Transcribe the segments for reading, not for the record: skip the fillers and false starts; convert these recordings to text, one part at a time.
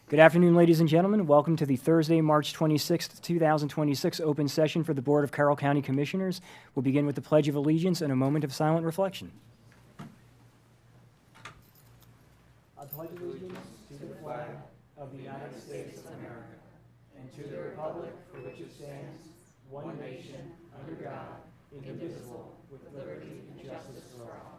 Good afternoon, ladies and gentlemen. Welcome to the Thursday, March 26th, 2026 open session for the Board of Carroll County Commissioners. We'll begin with the Pledge of Allegiance and a moment of silent reflection. I pledge allegiance to the flag of the United States of America and to the republic for which it stands, one nation, under God, indivisible, with liberty and justice for all.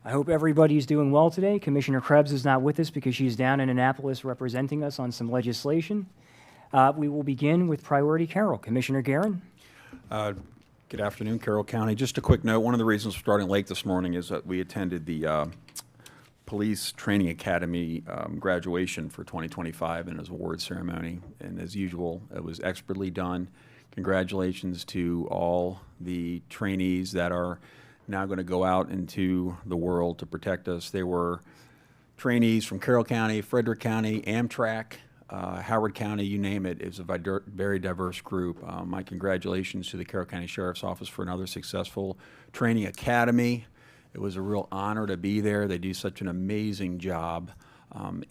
I hope everybody's doing well today. Commissioner Krebs is not with us because she's down in Annapolis representing us on some legislation. We will begin with Priority Carroll. Commissioner Guerin. Good afternoon, Carroll County. Just a quick note, one of the reasons for starting late this morning is that we attended the Police Training Academy graduation for 2025 and his award ceremony. And as usual, it was expertly done. Congratulations to all the trainees that are now going to go out into the world to protect us. They were trainees from Carroll County, Frederick County, Amtrak, Howard County, you name it. It was a very diverse group. My congratulations to the Carroll County Sheriff's Office for another successful training academy. It was a real honor to be there. They do such an amazing job. Of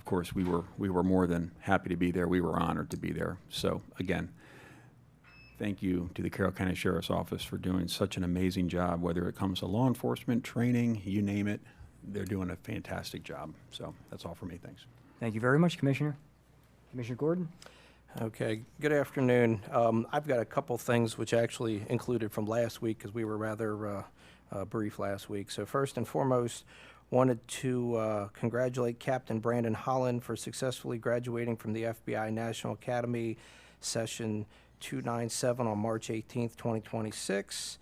course, we were more than happy to be there. We were honored to be there. So again, thank you to the Carroll County Sheriff's Office for doing such an amazing job, whether it comes to law enforcement, training, you name it. They're doing a fantastic job. So that's all for me. Thanks. Thank you very much, Commissioner. Commissioner Gordon. Okay, good afternoon. I've got a couple things which actually included from last week because we were rather brief last week. So first and foremost, wanted to congratulate Captain Brandon Holland for successfully graduating from the FBI National Academy Session 297 on March 18th, 2026.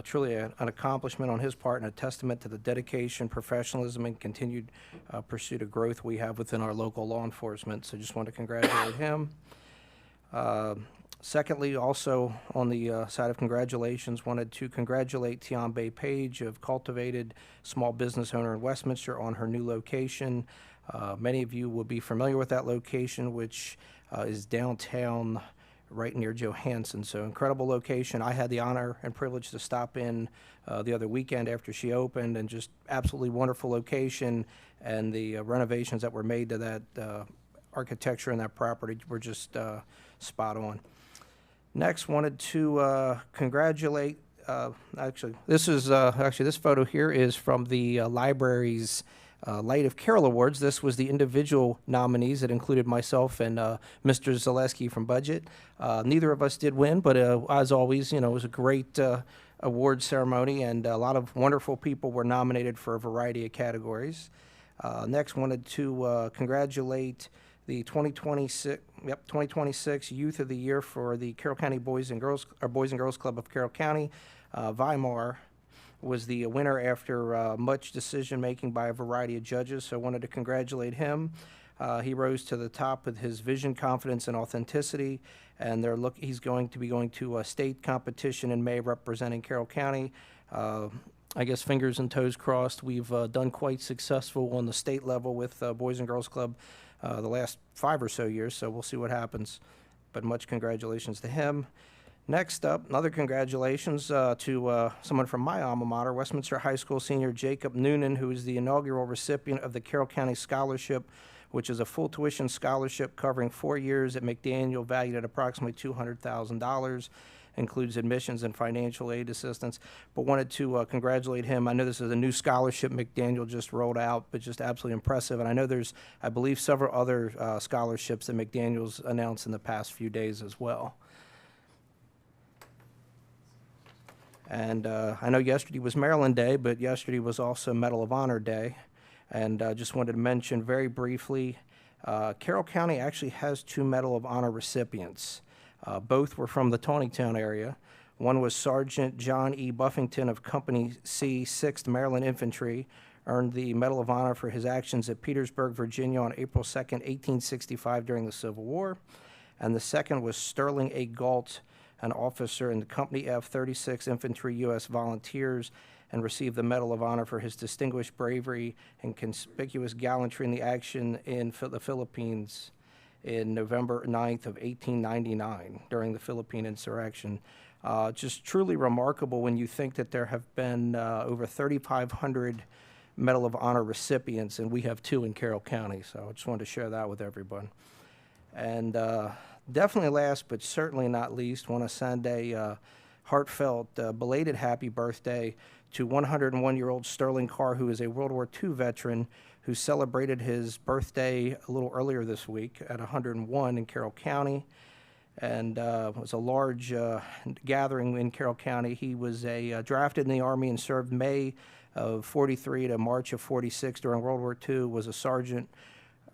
Truly an accomplishment on his part and a testament to the dedication, professionalism, and continued pursuit of growth we have within our local law enforcement. So just want to congratulate him. Secondly, also on the side of congratulations, wanted to congratulate Tian Bay Page of Cultivated, small business owner in Westminster, on her new location. Many of you will be familiar with that location, which is downtown right near Johansson. So incredible location. I had the honor and privilege to stop in the other weekend after she opened, and just absolutely wonderful location, and the renovations that were made to that architecture and that property were just spot on. Next, wanted to congratulate, this photo here is from the library's Light of Carroll Awards. This was the individual nominees that included myself and Mr. Zaleski from Budget. Neither of us did win, but as always, it was a great award ceremony, and a lot of wonderful people were nominated for a variety of categories. Next, wanted to congratulate the 2026 Youth of the Year for the Carroll County Boys and Girls Club of Carroll County. Weimar was the winner after much decision-making by a variety of judges, so I wanted to congratulate him. He rose to the top with his vision, confidence, and authenticity, and he's going to be going to a state competition in May representing Carroll County. I guess fingers and toes crossed. We've done quite successful on the state level with Boys and Girls Club the last 5 or so years, so we'll see what happens. But much congratulations to him. Next up, another congratulations to someone from my alma mater, Westminster High School senior Jacob Noonan, who is the inaugural recipient of the Carroll County Scholarship, which is a full tuition scholarship covering 4 years at McDaniel, valued at approximately $200,000. Includes admissions and financial aid assistance, but wanted to congratulate him. I know this is a new scholarship McDaniel just rolled out, but just absolutely impressive. And I know there's, I believe, several other scholarships that McDaniel's announced in the past few days as well. And I know yesterday was Maryland Day, but yesterday was also Medal of Honor Day. And just wanted to mention very briefly, Carroll County actually has 2 Medal of Honor recipients. Both were from the Taneytown area. One was Sergeant John E. Buffington of Company C, 6th Maryland Infantry, earned the Medal of Honor for his actions at Petersburg, Virginia on April 2nd, 1865 during the Civil War. And the second was Sterling A. Galt an officer in the Company F-36 Infantry U.S. Volunteers, and received the Medal of Honor for his distinguished bravery and conspicuous gallantry in the action in the Philippines in November 9th of 1899 during the Philippine insurrection. Just truly remarkable when you think that there have been over 3,500 Medal of Honor recipients, and we have 2 in Carroll County, so I just wanted to share that with everyone. And definitely last, but certainly not least, want to send a heartfelt, belated happy birthday to 101-year-old Sterling Carr, who is a World War II veteran who celebrated his birthday a little earlier this week at 101 in Carroll County. And it was a large gathering in Carroll County. He was drafted in the Army and served May of 43 to March of 46 during World War II, was a sergeant,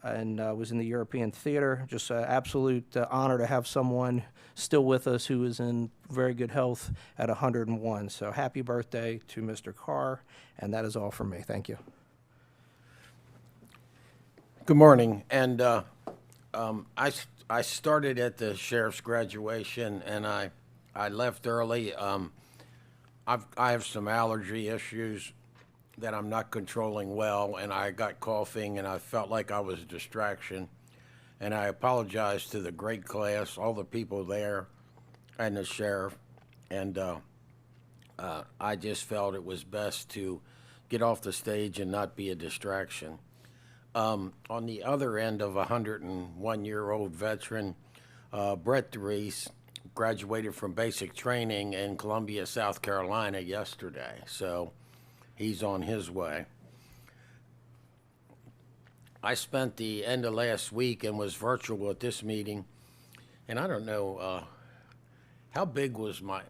and was in the European theater. Just an absolute honor to have someone still with us who is in very good health at 101. So happy birthday to Mr. Carr, and that is all from me. Thank you. Good morning, and I started at the sheriff's graduation, and I left early. I have some allergy issues that I'm not controlling well, and I got coughing, and I felt like I was a distraction. And I apologize to the great class, all the people there, and the sheriff. And I just felt it was best to get off the stage and not be a distraction. On the other end of a 101-year-old veteran, Brett DeReese graduated from basic training in Columbia, South Carolina yesterday. So he's on his way. I spent the end of last week and was virtual at this meeting, and I don't know, how big was my,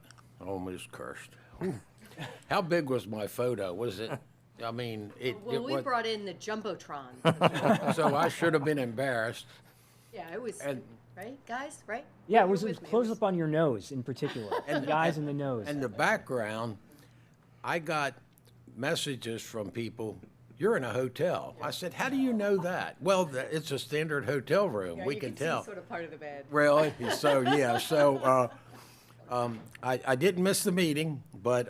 I almost cursed. How big was my photo? Was it, I mean, Well, we brought in the Jumbotron. so I should have been embarrassed. Yeah, it was, And- right, guys, right? Yeah, it You was were with me. close up on your nose in particular, the eyes and the nose. And the background, I got messages from people, "You're in a hotel." I said, "How do you know that?" "Well, it's a standard hotel room. Yeah, We you can see tell." sort of part of the bed. Really? So, yeah, so I didn't miss the meeting, but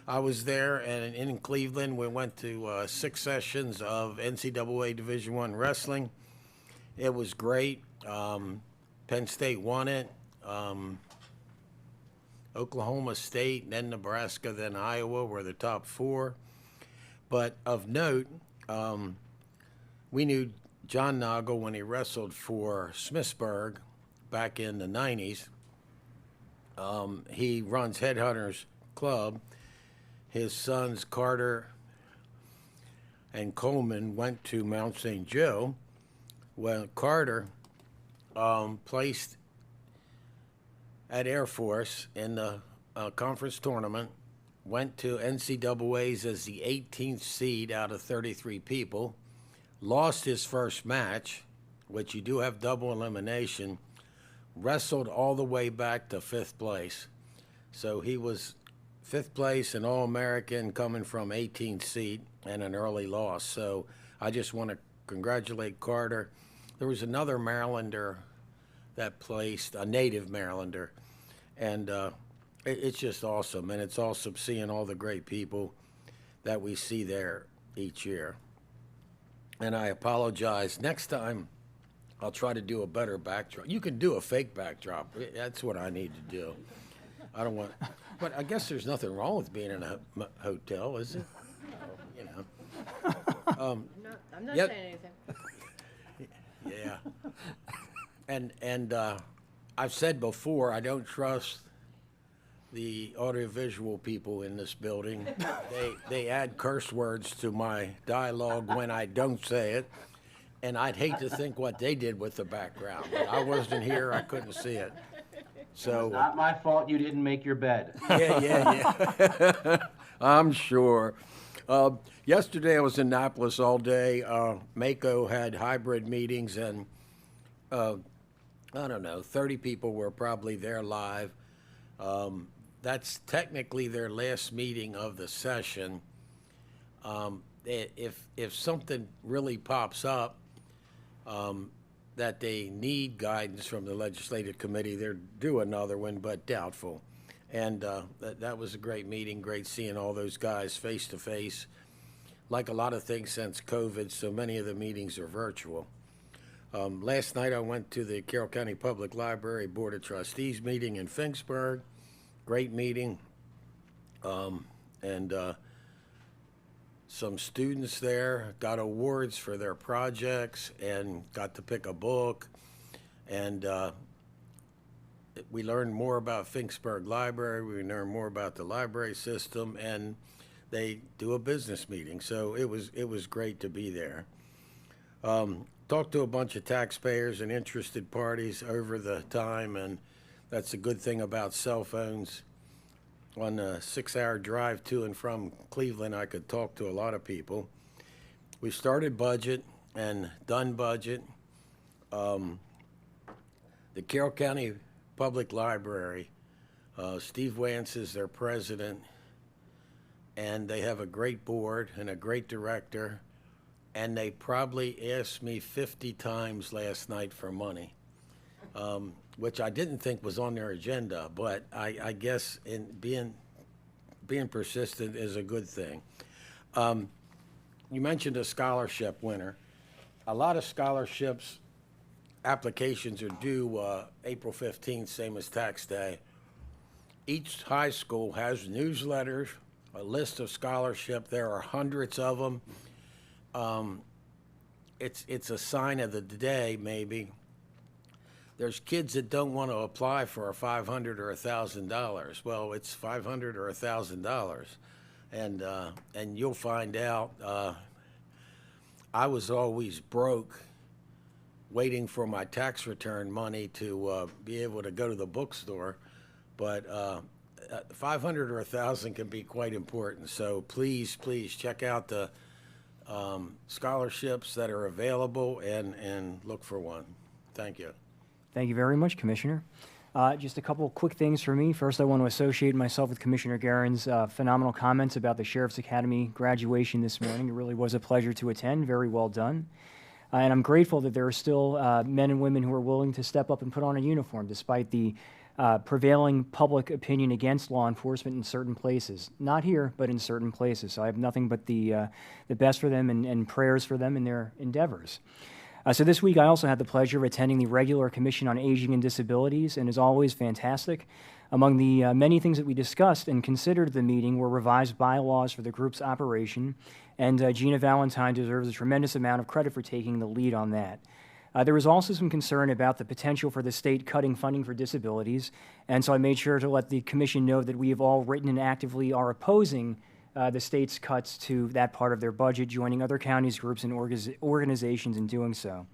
I was there, and in Cleveland, we went to 6 sessions of NCAA Division I wrestling. It was great. Penn State won it. Oklahoma State, then Nebraska, then Iowa were the top 4. But of note, we knew John Nagel when he wrestled for Smithsburg back in the 90s. He runs Headhunters Club. His sons Carter and Coleman went to Mount St. Joe. Well, Carter placed at Air Force in the conference tournament, went to NCAA's as the 18th seed out of 33 people, lost his first match, which you do have double elimination, wrestled all the way back to 5th place. So he was 5th place and All-American coming from 18th seed and an early loss. So I just want to congratulate Carter. There was another Marylander that placed, a native Marylander, and it's just awesome. And it's awesome seeing all the great people that we see there each year. And I apologize. Next time, I'll try to do a better backdrop. You can do a fake backdrop. That's what I need to do. I don't want, but I guess there's nothing wrong with being in a hotel, is it? You know. I'm not Yep. saying anything. Yeah. And I've said before, I don't trust the audiovisual people in this building. They add curse words to my dialogue when I don't say it. And I'd hate to think what they did with the background. But I wasn't here, I couldn't see it. So, Not my fault you didn't make your bed. yeah. I'm sure. Yesterday I was in Annapolis all day. Mako had hybrid meetings, and I don't know, 30 people were probably there live. That's technically their last meeting of the session. If something really pops up, that they need guidance from the legislative committee. They're due another one, but doubtful. And that was a great meeting, great seeing all those guys face to face. Like a lot of things since COVID, so many of the meetings are virtual. Last night I went to the Carroll County Public Library Board of Trustees meeting in Finksburg. Great meeting. And some students there got awards for their projects and got to pick a book. And we learned more about Finksburg Library. We learned more about the library system, and they do a business meeting. So it was great to be there. Talked to a bunch of taxpayers and interested parties over the time, and that's a good thing about cell phones. On a 6-hour drive to and from Cleveland, I could talk to a lot of people. We started budget and done budget. The Carroll County Public Library, Steve Wance is their president, and they have a great board and a great director, and they probably asked me 50 times last night for money. Which I didn't think was on their agenda, but I guess in being persistent is a good thing. You mentioned a scholarship winner. A lot of scholarships applications are due April 15th, same as tax day. Each high school has newsletters, a list of scholarship. There are hundreds of them. It's a sign of the day, maybe. There's kids that don't want to apply for a $500 or $1,000. Well, it's $500 or $1,000, and you'll find out. I was always broke, waiting for my tax return money to be able to go to the bookstore, but $500 or $1,000 can be quite important. So please check out the scholarships that are available and look for one. Thank you. Thank you very much, Commissioner. Just a couple quick things for me. First, I want to associate myself with Commissioner Guerin's phenomenal comments about the Sheriff's Academy graduation this morning. It really was a pleasure to attend. Very well done. And I'm grateful that there are still men and women who are willing to step up and put on a uniform despite the prevailing public opinion against law enforcement in certain places. Not here, but in certain places. So I have nothing but the best for them and prayers for them in their endeavors. So this week I also had the pleasure of attending the regular Commission on Aging and Disabilities, and as always, fantastic. Among the many things that we discussed and considered at the meeting were revised bylaws for the group's operation, and Gina Valentine deserves a tremendous amount of credit for taking the lead on that. There was also some concern about the potential for the state cutting funding for disabilities, and so I made sure to let the Commission know that we have all written and actively are opposing the state's cuts to that part of their budget, joining other counties, groups, and organizations in doing so.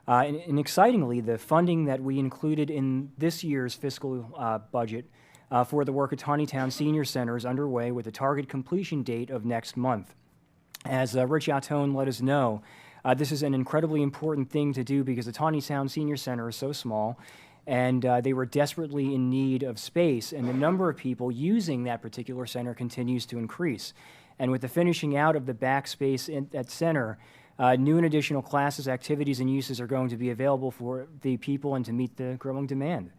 And excitingly, the funding that we included in this year's fiscal budget for the work at Tawnytown Senior Center is underway with a target completion date of next month. As Rich Atone let us know, this is an incredibly important thing to do because the Tawnytown Senior Center is so small, and they were desperately in need of space, and the number of people using that particular center continues to increase. And with the finishing out of the back space in that center, new and additional classes, activities, and uses are going to be available for the people and to meet the growing demand.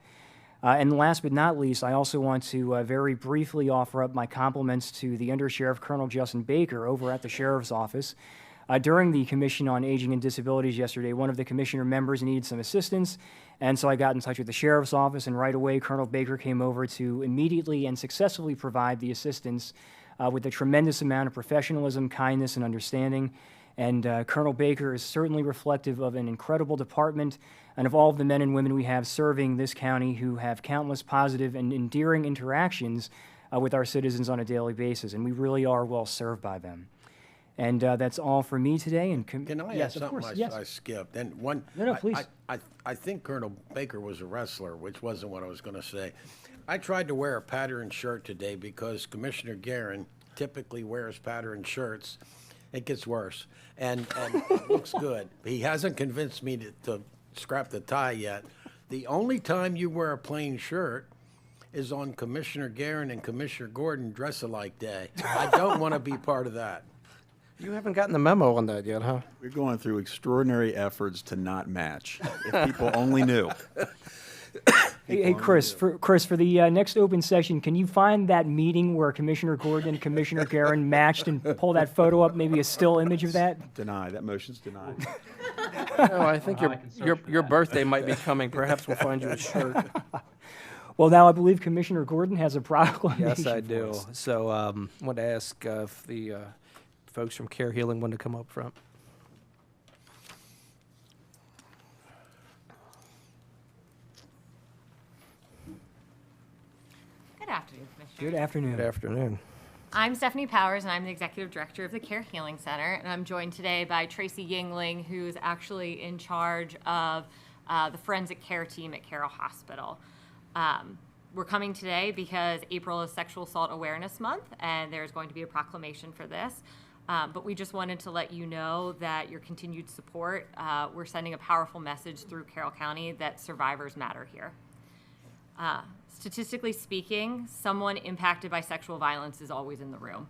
And last but not least, I also want to very briefly offer up my compliments to the Undersheriff Colonel Justin Baker over at the Sheriff's Office. During the Commission on Aging and Disabilities yesterday, one of the commissioner members needed some assistance, and so I got in touch with the Sheriff's Office, and right away Colonel Baker came over to immediately and successfully provide the assistance with a tremendous amount of professionalism, kindness, and understanding. And Colonel Baker is certainly reflective of an incredible department and of all of the men and women we have serving this county who have countless positive and endearing interactions with our citizens on a daily basis, and we really are well served by them. And that's all for me today. And Can I yes, add of course, something yes. I skipped? And one, No, please. I think Colonel Baker was a wrestler, which wasn't what I was going to say. I tried to wear a patterned shirt today because Commissioner Guerin typically wears patterned shirts. It gets worse, and it looks good. He hasn't convinced me to scrap the tie yet. The only time you wear a plain shirt is on Commissioner Guerin and Commissioner Gordon dress-alike day. I don't want to be part of that. You haven't gotten the memo on that yet, huh? We're going through extraordinary efforts to not match. If people only knew. Hey, Chris, for the next open session, can you find that meeting where Commissioner Gordon and Commissioner Garin matched and pull that photo up, maybe a still image of that? Deny, that motion's denied. No, I think I can search for your that. birthday might be coming. Perhaps we'll find you a shirt. Well, now I believe Commissioner Gordon has a proclamation. Yes, I for do. us. So, I want to ask if the folks from Care Healing want to come up front. Good afternoon, Commissioner. Good afternoon. Good afternoon. I'm Stephanie Powers, and I'm the Executive Director of the Care Healing Center, and I'm joined today by Tracy Yingling, who's actually in charge of the forensic care team at Carroll Hospital. We're coming today because April is Sexual Assault Awareness Month, and there's going to be a proclamation for this. But we just wanted to let you know that your continued support, we're sending a powerful message through Carroll County that survivors matter here. Statistically speaking, someone impacted by sexual violence is always in the room.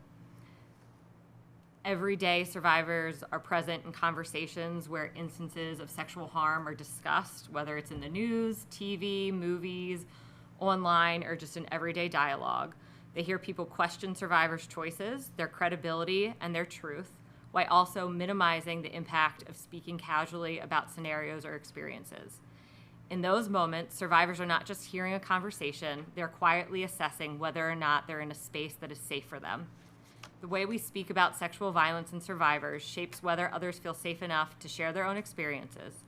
Every day, survivors are present in conversations where instances of sexual harm are discussed, whether it's in the news, TV, movies, online, or just in everyday dialogue. They hear people question survivors' choices, their credibility, and their truth, while also minimizing the impact of speaking casually about scenarios or experiences. In those moments, survivors are not just hearing a conversation, they're quietly assessing whether or not they're in a space that is safe for them. The way we speak about sexual violence and survivors shapes whether others feel safe enough to share their own experiences.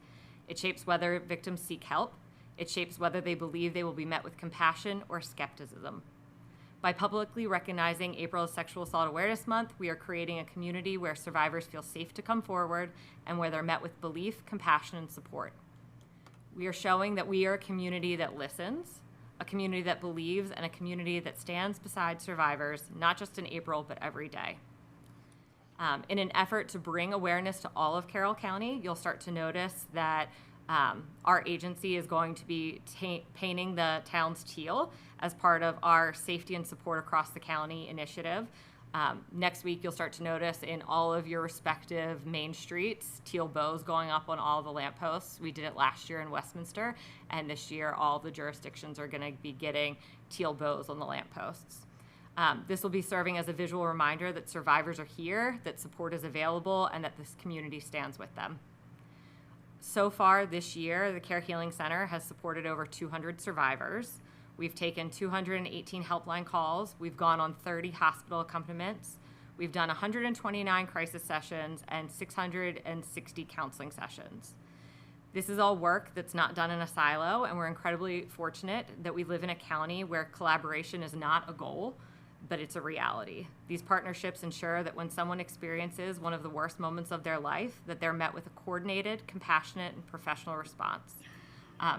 It shapes whether victims seek help. It shapes whether they believe they will be met with compassion or skepticism. By publicly recognizing April as Sexual Assault Awareness Month, we are creating a community where survivors feel safe to come forward and where they're met with belief, compassion, and support. We are showing that we are a community that listens, a community that believes, and a community that stands beside survivors, not just in April, but every day. In an effort to bring awareness to all of Carroll County, you'll start to notice that our agency is going to be painting the town's teal as part of our Safety and Support Across the County initiative. Next week, you'll start to notice in all of your respective main streets, teal bows going up on all the lampposts. We did it last year in Westminster, and this year all the jurisdictions are going to be getting teal bows on the lampposts. This will be serving as a visual reminder that survivors are here, that support is available, and that this community stands with them. So far this year, the Care Healing Center has supported over 200 survivors. We've taken 218 helpline calls. We've gone on 30 hospital accompaniments. We've done 129 crisis sessions and 660 counseling sessions. This is all work that's not done in a silo, and we're incredibly fortunate that we live in a county where collaboration is not a goal, but it's a reality. These partnerships ensure that when someone experiences one of the worst moments of their life, that they're met with a coordinated, compassionate, and professional response.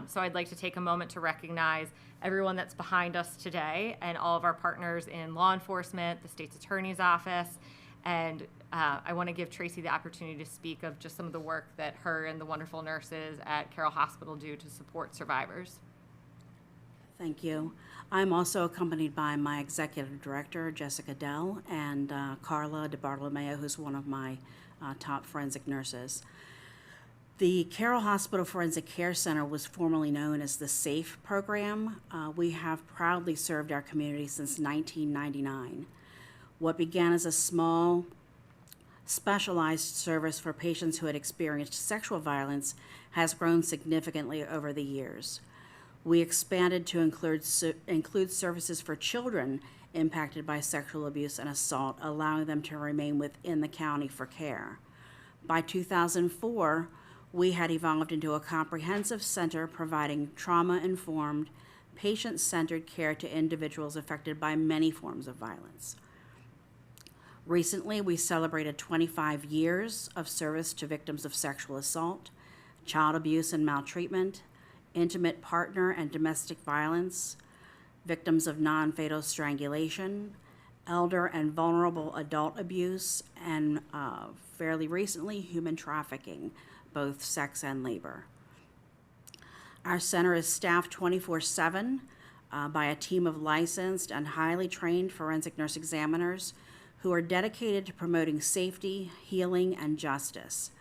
So I'd like to take a moment to recognize everyone that's behind us today and all of our partners in law enforcement, the state's attorney's office, and I want to give Tracy the opportunity to speak of just some of the work that her and the wonderful nurses at Carroll Hospital do to support survivors. Thank you. I'm also accompanied by my executive director, Jessica Dell, and Carla DiBartolomeo, who's one of my top forensic nurses. The Carroll Hospital Forensic Care Center was formerly known as the SAFE program. We have proudly served our community since 1999. What began as a small, specialized service for patients who had experienced sexual violence has grown significantly over the years. We expanded to include services for children impacted by sexual abuse and assault, allowing them to remain within the county for care. By 2004, we had evolved into a comprehensive center providing trauma-informed, patient-centered care to individuals affected by many forms of violence. Recently, we celebrated 25 years of service to victims of sexual assault, child abuse and maltreatment, intimate partner and domestic violence, victims of non-fatal strangulation, elder and vulnerable adult abuse, and fairly recently, human trafficking, both sex and labor. Our center is staffed 24/7 by a team of licensed and highly trained forensic nurse examiners who are dedicated to promoting safety, healing, and justice.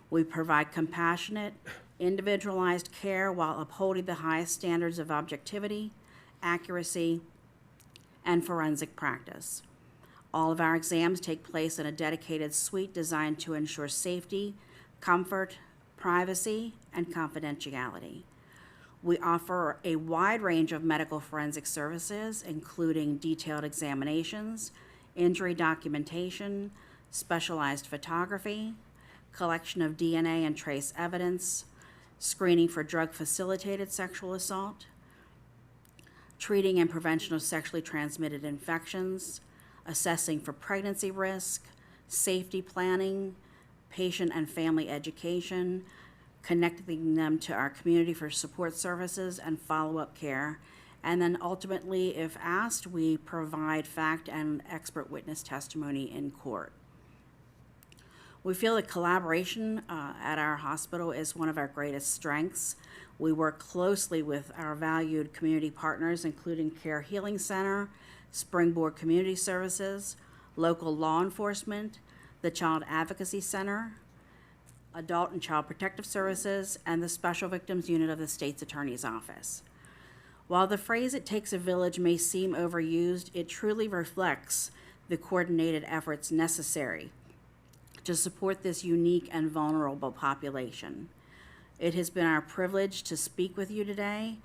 We provide compassionate, individualized care while upholding the highest standards of objectivity, accuracy, and forensic practice. All of our exams take place in a dedicated suite designed to ensure safety, comfort, privacy, and confidentiality. We offer a wide range of medical forensic services, including detailed examinations, injury documentation, specialized photography, collection of DNA and trace evidence, screening for drug-facilitated sexual assault, treating and prevention of sexually transmitted infections, assessing for pregnancy risk, safety planning, patient and family education, connecting them to our community for support services and follow-up care. And then ultimately, if asked, we provide fact and expert witness testimony in court. We feel that collaboration at our hospital is one of our greatest strengths. We work closely with our valued community partners, including Care Healing Center, Springboard Community Services, local law enforcement, the Child Advocacy Center, Adult and Child Protective Services, and the Special Victims Unit of the State's Attorney's Office. While the phrase "it takes a village" may seem overused, it truly reflects the coordinated efforts necessary to support this unique and vulnerable population. It has been our privilege to speak with you today.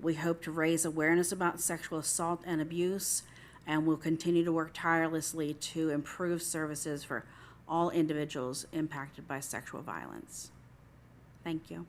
We hope to raise awareness about sexual assault and abuse, and we'll continue to work tirelessly to improve services for all individuals impacted by sexual violence. Thank you.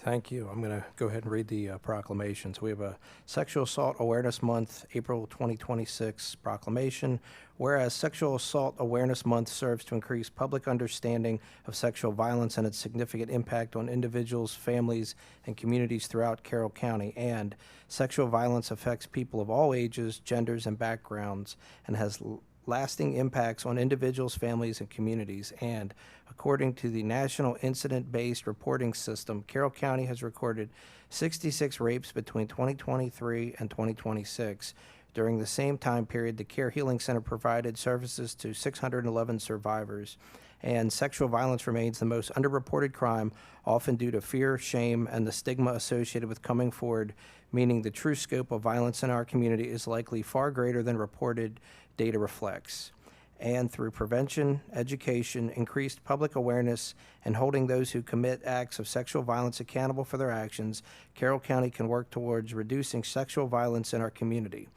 Thank you. I'm going to go ahead and read the proclamations. We have a Sexual Assault Awareness Month, April 2026 proclamation. Whereas Sexual Assault Awareness Month serves to increase public understanding of sexual violence and its significant impact on individuals, families, and communities throughout Carroll County. And sexual violence affects people of all ages, genders, and backgrounds, and has lasting impacts on individuals, families, and communities. And according to the National Incident-Based Reporting System, Carroll County has recorded 66 rapes between 2023 and 2026. During the same time period, the Care Healing Center provided services to 611 survivors. And sexual violence remains the most underreported crime, often due to fear, shame, and the stigma associated with coming forward, meaning the true scope of violence in our community is likely far greater than reported data reflects. And through prevention, education, increased public awareness, and holding those who commit acts of sexual violence accountable for their actions, Carroll County can work towards reducing sexual violence in our community.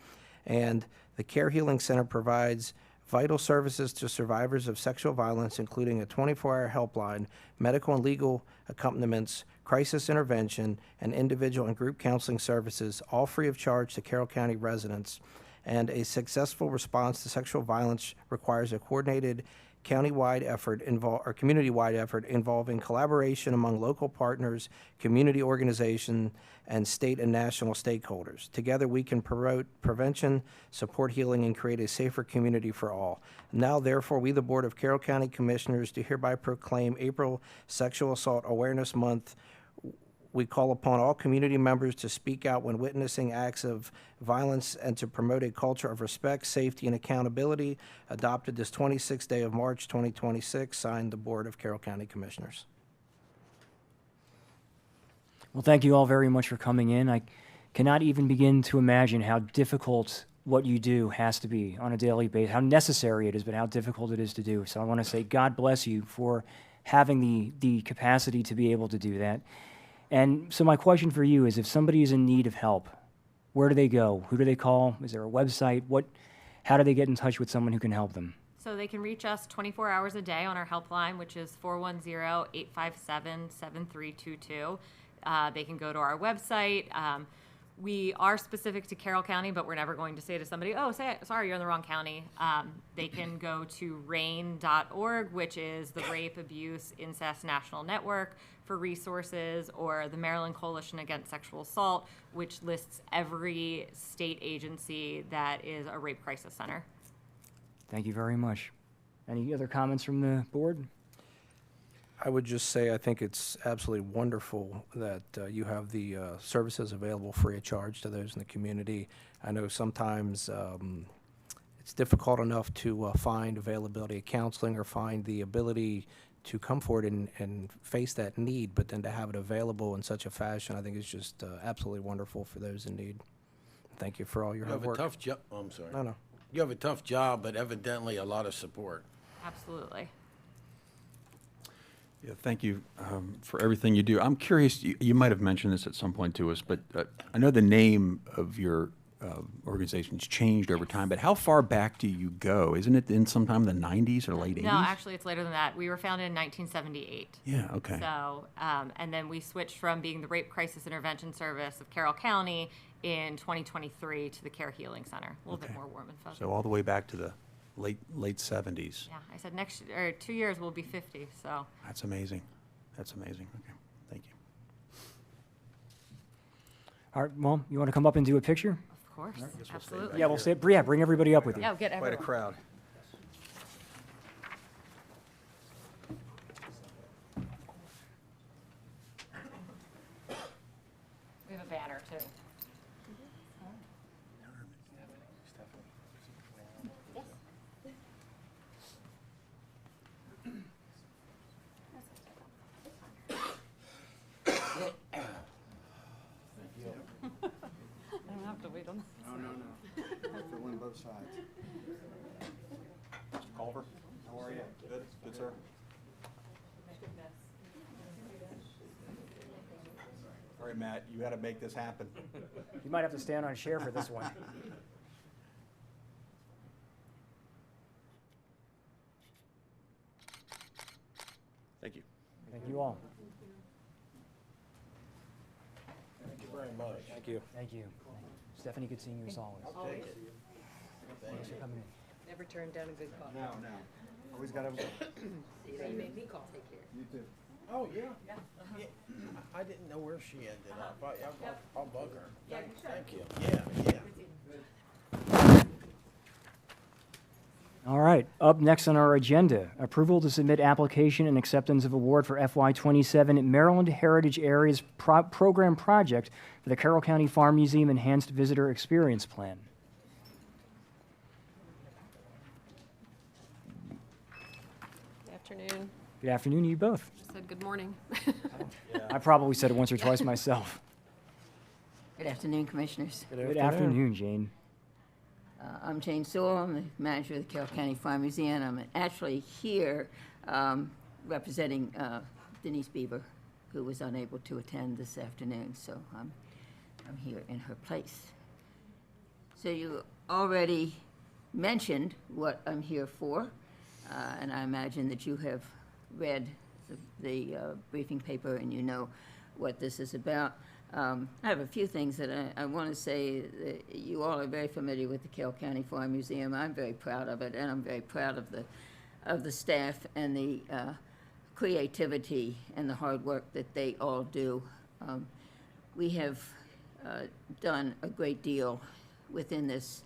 And the Care Healing Center provides vital services to survivors of sexual violence, including a 24-hour helpline, medical and legal accompaniments, crisis intervention, and individual and group counseling services, all free of charge to Carroll County residents. And a successful response to sexual violence requires a coordinated county-wide effort or community-wide effort involving collaboration among local partners, community organizations, and state and national stakeholders. Together, we can promote prevention, support healing, and create a safer community for all. Now, therefore, we, the Board of Carroll County Commissioners, do hereby proclaim April Sexual Assault Awareness Month. We call upon all community members to speak out when witnessing acts of violence and to promote a culture of respect, safety, and accountability. Adopted this 26th day of March 2026, signed the Board of Carroll County Commissioners. Well, thank you all very much for coming in. I cannot even begin to imagine how difficult what you do has to be on a daily basis, how necessary it is, but how difficult it is to do. So I want to say God bless you for having the capacity to be able to do that. And so my question for you is, if somebody is in need of help, where do they go? Who do they call? Is there a website? How do they get in touch with someone who can help them? So they can reach us 24 hours a day on our helpline, which is 410-857-7322. They can go to our website. We are specific to Carroll County, but we're never going to say to somebody, oh, sorry, you're in the wrong county. They can go to RAINN.org, which is the Rape, Abuse, Incest National Network, for resources, or the Maryland Coalition Against Sexual Assault, which lists every state agency that is a rape crisis center. Thank you very much. Any other comments from the board? I would just say I think it's absolutely wonderful that you have the services available free of charge to those in the community. I know sometimes it's difficult enough to find availability of counseling or find the ability to come forward and face that need, but then to have it available in such a fashion, I think is just absolutely wonderful for those in need. Thank you for all your You hard have a work. tough job, I'm sorry. No. You have a tough job, but evidently a lot of support. Absolutely. Yeah, thank you for everything you do. I'm curious, you might have mentioned this at some point to us, but I know the name of your organization's changed over time, but how far back do you go? Isn't it in sometime in the 90s or late 80s? No, actually, it's later than that. We were founded in 1978. Yeah, okay. So, and then we switched from being the Rape Crisis Intervention Service of Carroll County in 2023 to the Care Healing Center. A little bit Okay. more warm and fuzzy. So all the way back to the late 70s. Yeah, I said next, or 2 years we'll be 50, so. That's amazing. That's amazing. Okay, thank you. All right, well, you want to come up and do a picture? Of course, absolutely. Yeah, we'll stay, yeah, bring everybody up with you. Yeah, get everyone. crowd. We have a banner, too. I don't have to wait on that. For one of both sides. Mr. Culver, how are you? Good, good, sir. All right, Matt, you got to make this happen. You might have to stand on a chair for this one. Thank you. Thank you all. Thank you very much. Thank you. Thank you. Stephanie, good seeing you as always. Take it. Thanks for coming in. Never turned down a good call. No. Always got to. See, you made me call, take care. You too. Oh, yeah. Yeah. I didn't know where she ended up. I'll bug her. Thank you. Yeah. All right, up next on our agenda, approval to submit application and acceptance of award for FY27 Maryland Heritage Areas Program Project for the Carroll County Farm Museum Enhanced Visitor Experience Plan. Good afternoon. Good afternoon to you both. Just said good morning. I probably said it once or twice myself. Good afternoon, Commissioners. Good afternoon, Jane. I'm Jane Sewell. I'm the manager of the Carroll County Farm Museum. I'm actually here representing Denise Beaver, who was unable to attend this afternoon, so I'm here in her place. So you already mentioned what I'm here for, and I imagine that you have read the briefing paper and you know what this is about. I have a few things that I want to say. You all are very familiar with the Carroll County Farm Museum. I'm very proud of it, and I'm very proud of the staff and the creativity and the hard work that they all do. We have done a great deal within this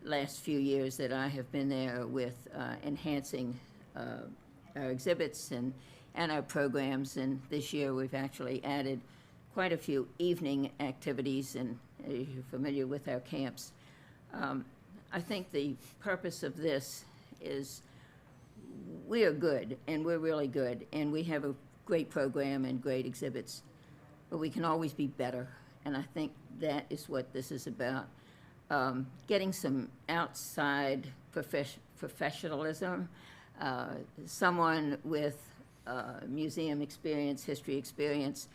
last few years that I have been there with enhancing our exhibits and our programs, and this year we've actually added quite a few evening activities, and you're familiar with our camps. I think the purpose of this is we are good, and we're really good, and we have a great program and great exhibits, but we can always be better, and I think that is what this is about. Getting some outside professionalism, someone with museum experience, history experience,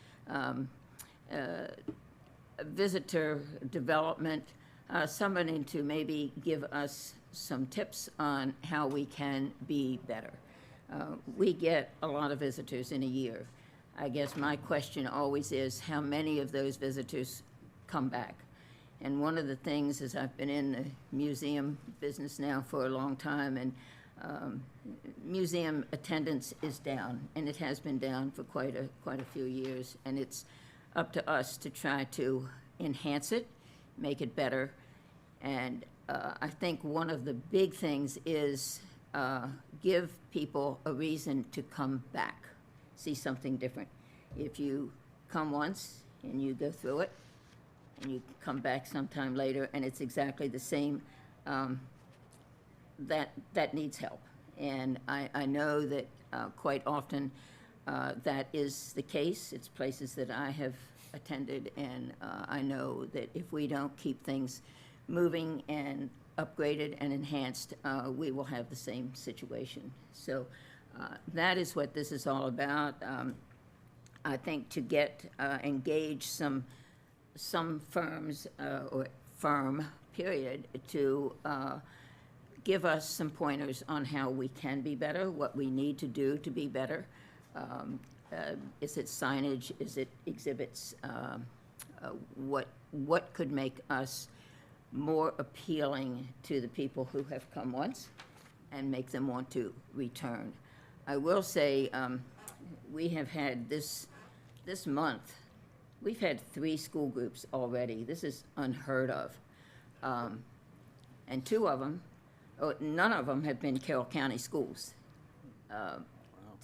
visitor development, somebody to maybe give us some tips on how we can be better. We get a lot of visitors in a year. I guess my question always is, how many of those visitors come back? And one of the things is I've been in the museum business now for a long time, and museum attendance is down, and it has been down for quite a few years, and it's up to us to try to enhance it, make it better, and I think one of the big things is give people a reason to come back, see something different. If you come once and you go through it, and you come back sometime later and it's exactly the same, that needs help. And I know that quite often that is the case. It's places that I have attended, and I know that if we don't keep things moving and upgraded and enhanced, we will have the same situation. So that is what this is all about. I think to get engage some firms or firm period to give us some pointers on how we can be better, what we need to do to be better. Is it signage? Is it exhibits? What could make us more appealing to the people who have come once and make them want to return? I will say we have had this month, we've had 3 school groups already. This is unheard of. And 2 of them, none of them have been Carroll County schools.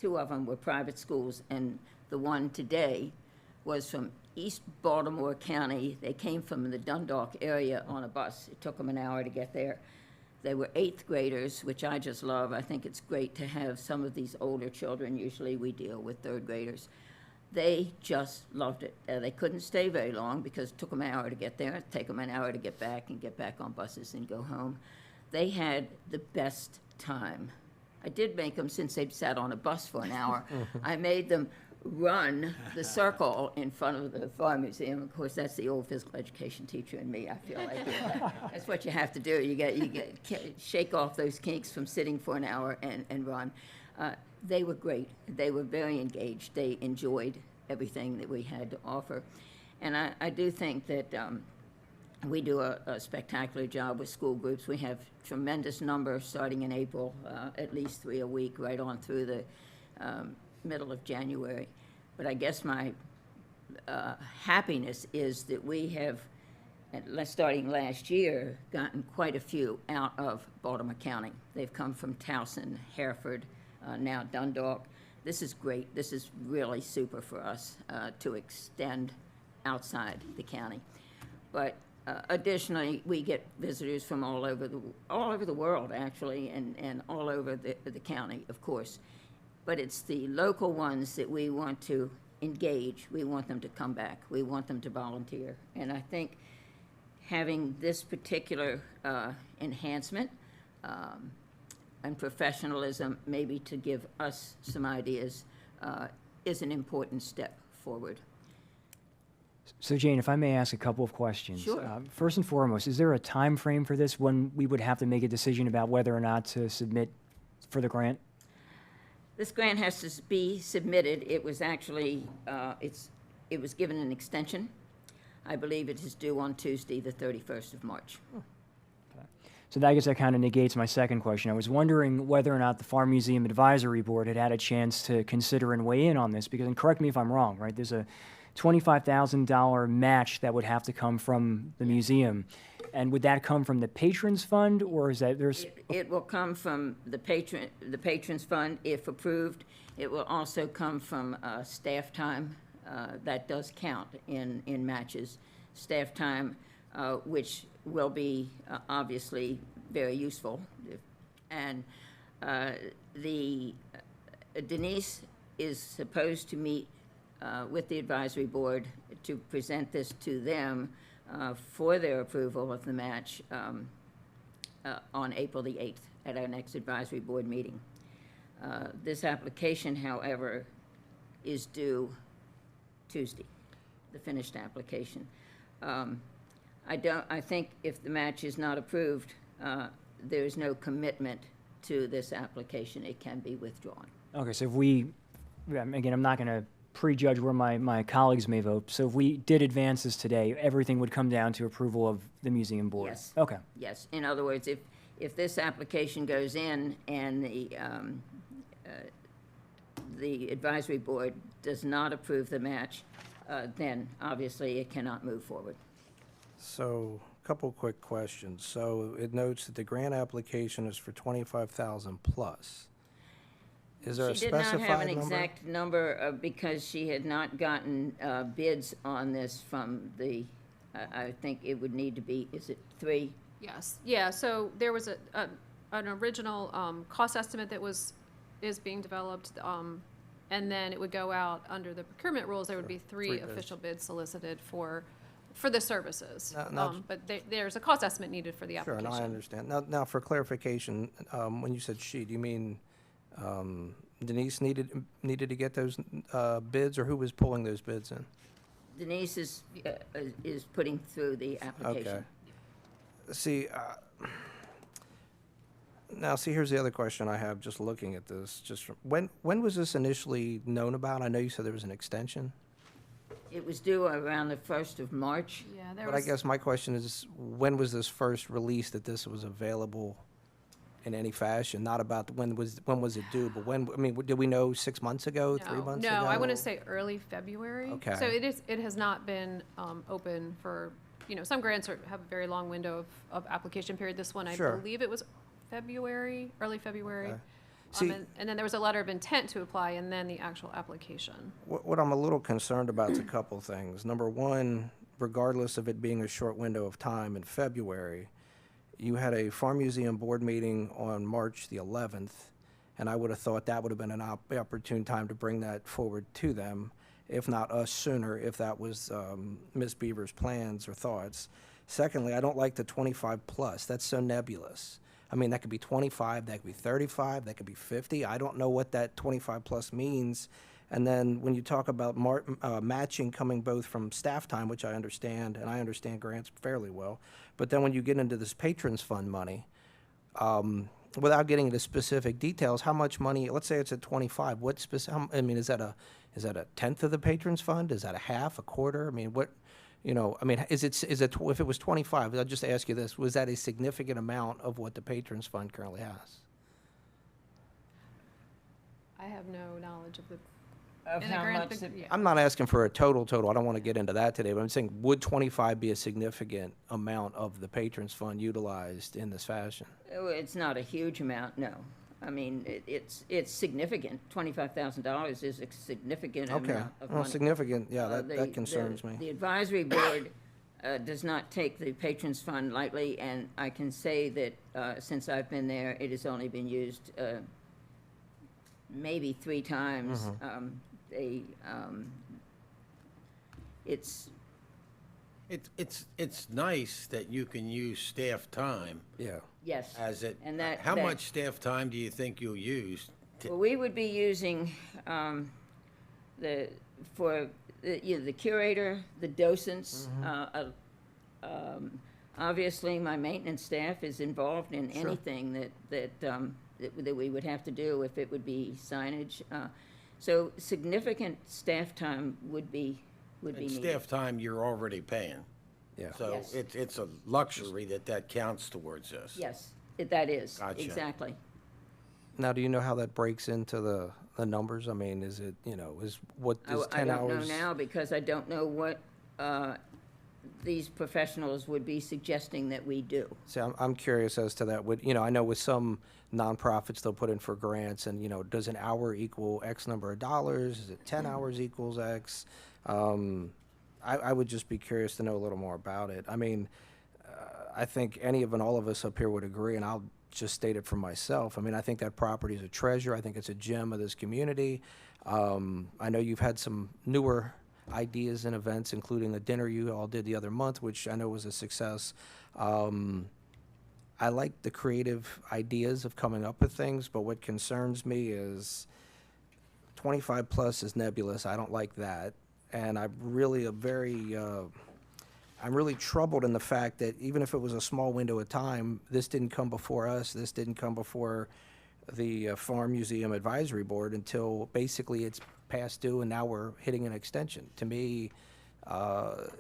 2 of them were private schools, and the one today was from East Baltimore County. They came from the Dundalk area on a bus. It took them an hour to get there. They were 8th graders, which I just love. I think it's great to have some of these older children. Usually we deal with 3rd graders. They just loved it. They couldn't stay very long because it took them an hour to get there, take them an hour to get back and get back on buses and go home. They had the best time. I did make them, since they'd sat on a bus for an hour, I made them run the circle in front of the Farm Museum. Of course, that's the old physical education teacher in me. I feel like that's what you have to do. You get shake off those kinks from sitting for an hour and run. They were great. They were very engaged. They enjoyed everything that we had to offer. And I do think that we do a spectacular job with school groups. We have tremendous numbers starting in April, at least 3 a week, right on through the middle of January. But I guess my happiness is that we have, starting last year, gotten quite a few out of Baltimore County. They've come from Towson, Hereford, now Dundalk. This is great. This is really super for us to extend outside the county. But additionally, we get visitors from all over the world, actually, and all over the county, of course. But it's the local ones that we want to engage. We want them to come back. We want them to volunteer. And I think having this particular enhancement and professionalism, maybe to give us some ideas, is an important step forward. So Jane, if I may ask a couple of questions. Sure. First and foremost, is there a time frame for this when we would have to make a decision about whether or not to submit for the grant? This grant has to be submitted. It was actually, it was given an extension. I believe it is due on Tuesday, the 31st of March. So I guess that kind of negates my second question. I was wondering whether or not the Farm Museum Advisory Board had had a chance to consider and weigh in on this, because, and correct me if I'm wrong, right? There's a $25,000 match that would have to come from the museum. And would that come from the Patrons Fund, or is that there's? It will come from the Patrons Fund, if approved. It will also come from staff time. That does count in matches. Staff time, which will be obviously very useful. And Denise is supposed to meet with the advisory board to present this to them for their approval of the match on April the 8th at our next advisory board meeting. This application, however, is due Tuesday, the finished application. I think if the match is not approved, there's no commitment to this application. It can be withdrawn. Okay, so if we, again, I'm not going to prejudge where my colleagues may vote. So if we did advance this today, everything would come down to approval of the museum board? Yes. Okay. Yes. In other words, if this application goes in and the advisory board does not approve the match, then obviously it cannot move forward. So, a couple quick questions. So, it notes that the grant application is for $25,000 plus. Is there a She did not specified have an number? exact number because she had not gotten bids on this from the, I think it would need to be, is it 3? Yes, yeah, so there was an original cost estimate that is being developed, and then it would go out under the procurement rules. There would be Three three bids. official bids solicited for the services. Now- But there's a cost estimate needed for the Sure, application. no, I understand. Now, for clarification, when you said she, do you mean Denise needed to get those bids, or who was pulling those bids in? Denise is putting through the application. Okay. See, now, here's the other question I have, just looking at this. Just when was this initially known about? I know you said there was an extension, It was due around the 1st of March. Yeah, there but I was, guess my question is, when was this first released that this was available in any fashion? Not about when was it due, but when, I mean, did we know 6 months ago, 3 months ago? No, I want to say early February. Okay. So it has not been open for, some grants have a very long window of application period. This one, I Sure. believe it was February, early February. Okay. See- And then there was a letter of intent to apply, and then the actual application. What I'm a little concerned about is a couple things. Number one, regardless of it being a short window of time in February, you had a Farm Museum board meeting on March the 11th, and I would have thought that would have been an opportune time to bring that forward to them, if not us sooner, if that was Ms. Beaver's plans or thoughts. Secondly, I don't like the 25 plus. That's so nebulous. I mean, that could be 25, that could be 35, that could be 50. I don't know what that 25 plus means. And then when you talk about matching coming both from staff time, which I understand, and I understand grants fairly well, but then when you get into this patrons fund money, without getting into specific details, how much money, let's say it's at 25, what specific, I mean, is that a tenth of the patrons fund? Is that a half, a quarter? I mean, what, is it, if it was 25, I'll just ask you this, was that a significant amount of what the patrons fund currently has? I have no knowledge of the. Of in the how grant, much, yeah. I'm not asking for a total, I don't want to get into that today, but I'm saying, would 25 be a significant amount of the patrons fund utilized in this fashion? it's not a huge amount, no. I mean, it's significant. $25,000 is a significant Okay, amount of well, money. significant, yeah, The- that concerns me. The advisory board does not take the patrons fund lightly, and I can say that since I've been there, it has only been used maybe 3 times. Mm-hmm. It's nice that you can use staff time Yeah. yes. as it. And that- How that- much staff time do you think you'll use? Well, we would be using the curator, the docents. Obviously, my maintenance staff is involved in anything that we would have to do if it would be signage. So significant staff time would be And needed. staff time you're already paying. Yeah. So Yes. it's a luxury that counts towards this. Yes, that is, Gotcha. exactly. Now, do you know how that breaks into the numbers? I mean, is it, is what is 10 I don't hours? know now because I don't know what these professionals would be suggesting that we do. See, I'm curious as to that. I know with some nonprofits, they'll put in for grants and, does an hour equal X number of dollars? Is it 10 hours equals X? I would just be curious to know a little more about it. I mean, I think all of us up here would agree, and I'll just state it for myself. I mean, I think that property is a treasure. I think it's a gem of this community. I know you've had some newer ideas and events, including a dinner you all did the other month, which I know was a success. I like the creative ideas of coming up with things, but what concerns me is 25 plus is nebulous. I don't like that. And I'm really I'm really troubled in the fact that even if it was a small window of time, this didn't come before us. This didn't come before the Farm Museum Advisory Board until basically it's past due, and now we're hitting an extension. To me,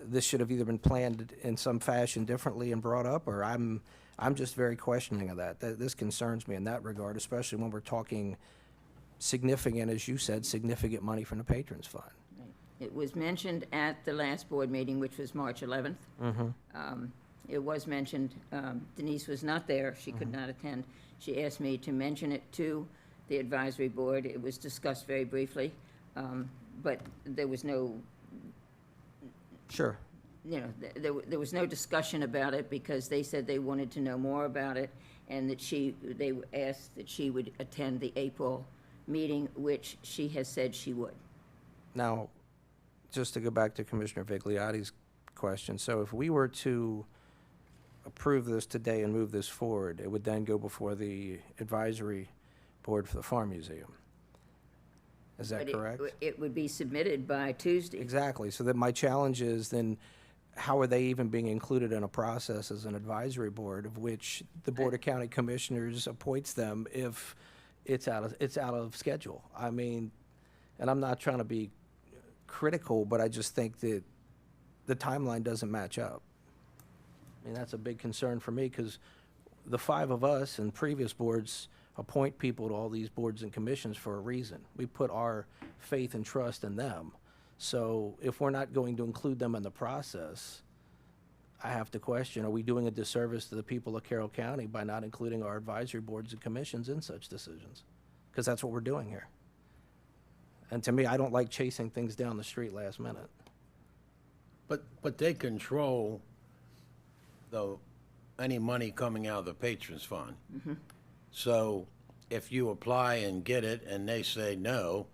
this should have either been planned in some fashion differently and brought up, or I'm just very questioning of that. This concerns me in that regard, especially when we're talking significant, as you said, significant money from the Patrons Fund. It was mentioned at the last board meeting, which was March 11th. It was mentioned, Denise was not there, she could not attend. She asked me to mention it to the advisory board. It was discussed very briefly, but there was no, Sure. there was no discussion about it because they said they wanted to know more about it. and that they asked that she would attend the April meeting, which she has said she would. Now, just to go back to Commissioner Vigliotti's question, so if we were to approve this today and move this forward, it would then go before the advisory board for the Farm Museum. Is that But correct? It would be submitted by Tuesday. Exactly. So that my challenge is then, how are they even being included in a process as an advisory board of which the Board of County Commissioners appoints them if it's out of schedule? I mean, and I'm not trying to be critical, but I just think that the timeline doesn't match up. I mean, that's a big concern for me because the five of us and previous boards appoint people to all these boards and commissions for a reason. We put our faith and trust in them. So if we're not going to include them in the process, I have to question, are we doing a disservice to the people of Carroll County by not including our advisory boards and commissions in such decisions? Because that's what we're doing here. And to me, I don't like chasing things down the street last minute. But they control any money coming out of the patrons fund. So if you apply and get it and they say no,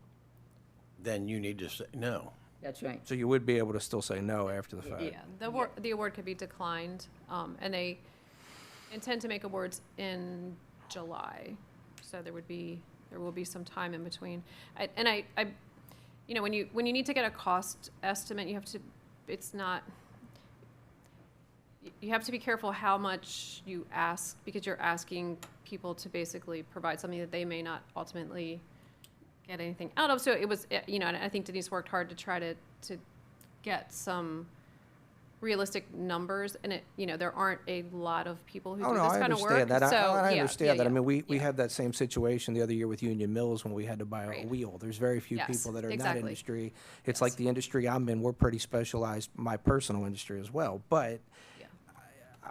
then you need to say no. That's right. So you would be able to still say no after the fact? Yeah, the award could be declined, and they intend to make awards in July. So there will be some time in between. I you know, when you need to get a cost estimate, you have to be careful how much you ask, because you're asking people to basically provide something that they may not ultimately get anything out of. So it was, you know, and I think Denise worked hard to try to get some realistic numbers, and it, you know, there aren't a lot of people who do this kind of work. I understand that. So, I yeah, understand that. I yeah, mean, we yeah. had that same situation the other year with Union Mills when we had to buy a Right. wheel. There's very few Yes, people that are in that exactly. industry. It's Yes. like the industry I'm in, we're pretty specialized, my personal industry as well. But Yeah.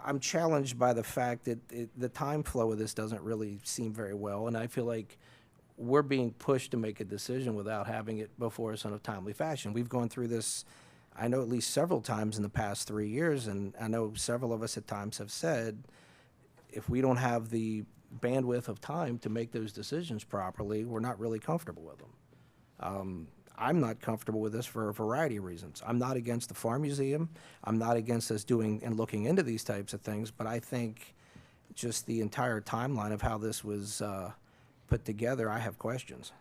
I'm challenged by the fact that the time flow of this doesn't really seem very well, and I feel like we're being pushed to make a decision without having it before us in a timely fashion. We've gone through this, I know, at least several times in the past 3 years, and I know several of us at times have said, if we don't have the bandwidth of time to make those decisions properly, we're not really comfortable with them. I'm not comfortable with this for a variety of reasons. I'm not against the Farm Museum. I'm not against us doing and looking into these types of things, but I think just the entire timeline of how this was put together, I have questions.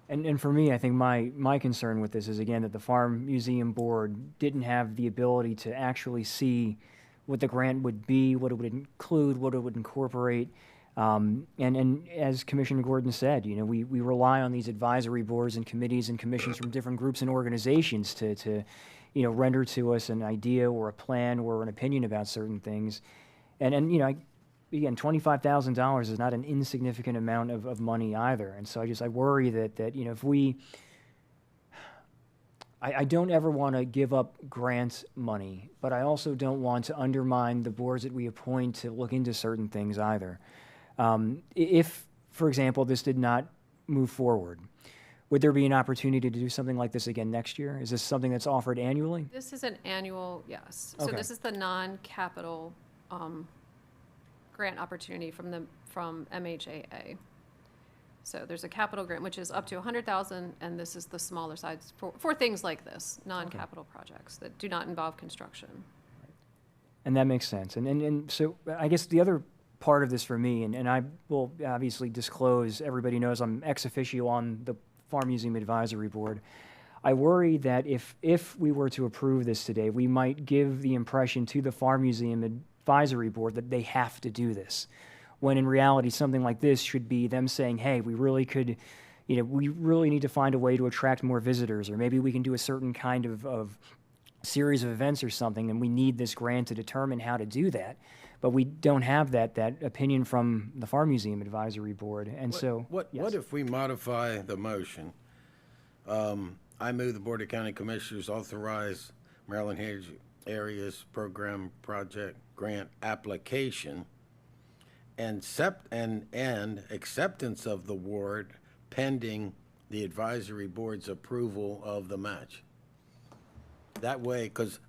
And for me, I think my concern with this is, again, that the Farm Museum Board didn't have the ability to actually see what the grant would be, what it would include, what it would incorporate. And as Commissioner Gordon said, you know, we rely on these advisory boards and committees and commissions from different groups and organizations to you know, render to us an idea or a plan or an opinion about certain things. And you know, again, $25,000 is not an insignificant amount of money either. And so I worry that, you know, if I don't ever want to give up grant money, but I also don't want to undermine the boards that we appoint to look into certain things either. If, for example, this did not move forward, would there be an opportunity to do something like this again next year? Is this something that's offered annually? This is an annual, yes. So Okay. this is the non-capital grant opportunity from MHAA. So there's a capital grant, which is up to 100,000, and this is the smaller sides for things like this, non-capital projects that do not involve construction. And that makes sense. And so I guess the other part of this for me, and I will obviously disclose, everybody knows I'm ex officio on the Farm Museum Advisory Board. I worry that if we were to approve this today, we might give the impression to the Farm Museum Advisory Board that they have to do this, when in reality something like this should be them saying, hey, we really could, you know, we really need to find a way to attract more visitors, or maybe we can do a certain kind of series of events or something, and we need this grant to determine how to do that. But we don't have that opinion from the Farm Museum Advisory Board, and so. What if we modify the motion? I move the Board of County Commissioners authorize Maryland Heritage Areas Program Project Grant application and acceptance of the award pending the advisory board's approval of the match. That way, because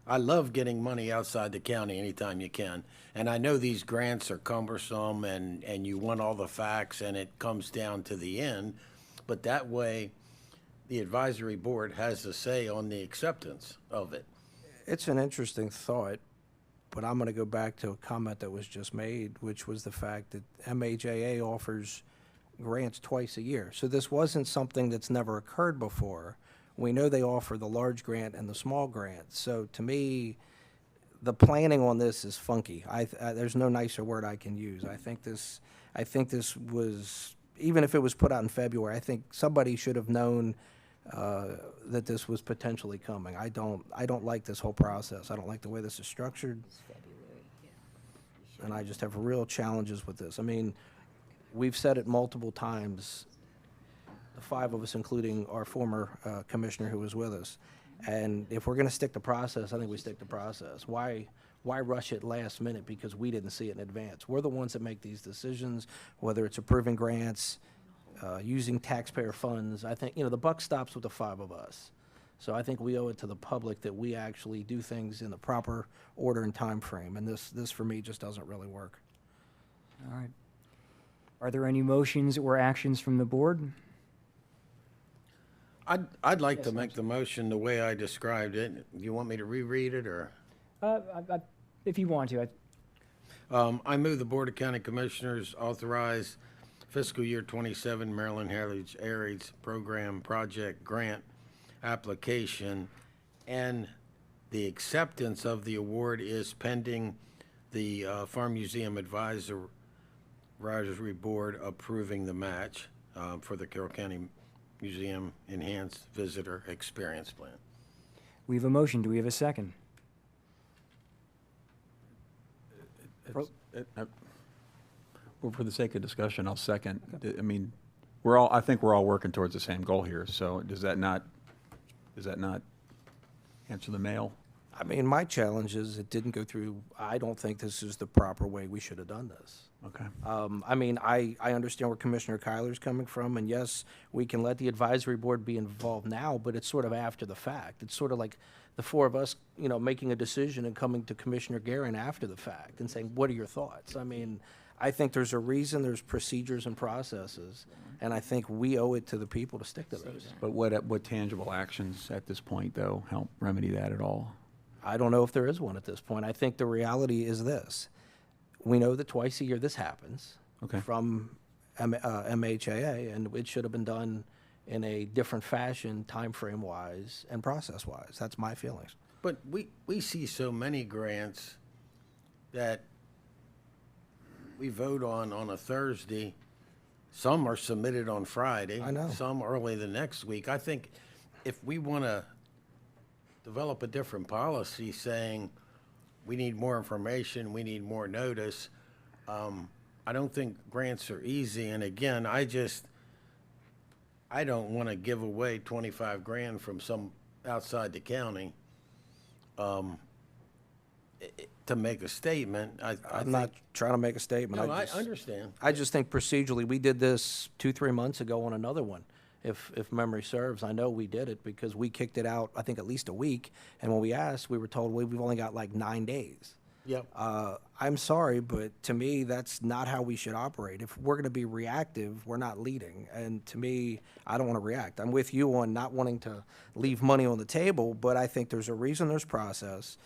I love getting money outside the county anytime you can. And I know these grants are cumbersome and you want all the facts and it comes down to the end. But that way, the advisory board has a say on the acceptance of it. It's an interesting thought, but I'm going to go back to a comment that was just made, which was the fact that MHAA offers grants twice a year. So this wasn't something that's never occurred before. We know they offer the large grant and the small grant. So to me, the planning on this is funky. There's no nicer word I can use. I think this was, even if it was put out in February, I think somebody should have known that this was potentially coming. I don't like this whole process. I don't like the way this is structured. And I just have real challenges with this. I mean, we've said it multiple times, the five of us, including our former commissioner who was with us. And if we're going to stick to process, I think we stick to process. Why rush it last minute because we didn't see it in advance? We're the ones that make these decisions, whether it's approving grants, using taxpayer funds. I think, the buck stops with the five of us. So I think we owe it to the public that we actually do things in the proper order and time frame. And this for me just doesn't really work. All right. Are there any motions or actions from the board? I'd like to make the motion the way I described it. You want me to reread it, or? If you want to. I move the Board of County Commissioners authorize fiscal year 27 Maryland Heritage Areas Program Project Grant application, and the acceptance of the award is pending the Farm Museum Advisory Board approving the match for the Carroll County Museum Enhanced Visitor Experience Plan. We have a motion. Do we have a second? Well, for the sake of discussion, I'll second. I mean, I think we're all working towards the same goal here, so does that not answer the mail? I mean, my challenge is it didn't go through. I don't think this is the proper way we should have done this. Okay. I mean, I understand where Commissioner Kyler's coming from, and yes, we can let the advisory board be involved now, but it's sort of after the fact. It's sort of like the four of us, making a decision and coming to Commissioner Guerin after the fact and saying, what are your thoughts? I mean, I think there's a reason, there's procedures and processes, and I think we owe it to the people to stick to those. But what tangible actions at this point, though, help remedy that at all? I don't know if there is one at this point. I think the reality is this. We know that twice a year this happens from MHAA, and it should have been done in a different fashion, time frame wise and process wise. That's my feelings. But we see so many grants that we vote on a Thursday. Some are submitted on Friday. I know. Some early the next week. I think if we want to develop a different policy saying we need more information, we need more notice, I don't think grants are easy. And again, I don't want to give away 25 grand from some outside the county to make a statement. I'm not trying to make a statement. No, I understand. I just think procedurally, we did this 2-3 months ago on another one. If memory serves, I know we did it because we kicked it out, I think, at least a week. And when we asked, we were told we've only got like 9 days. Yep. I'm sorry, but to me, that's not how we should operate. If we're going to be reactive, we're not leading. And to me, I don't want to react. I'm with you on not wanting to leave money on the table, but I think there's a reason there's process.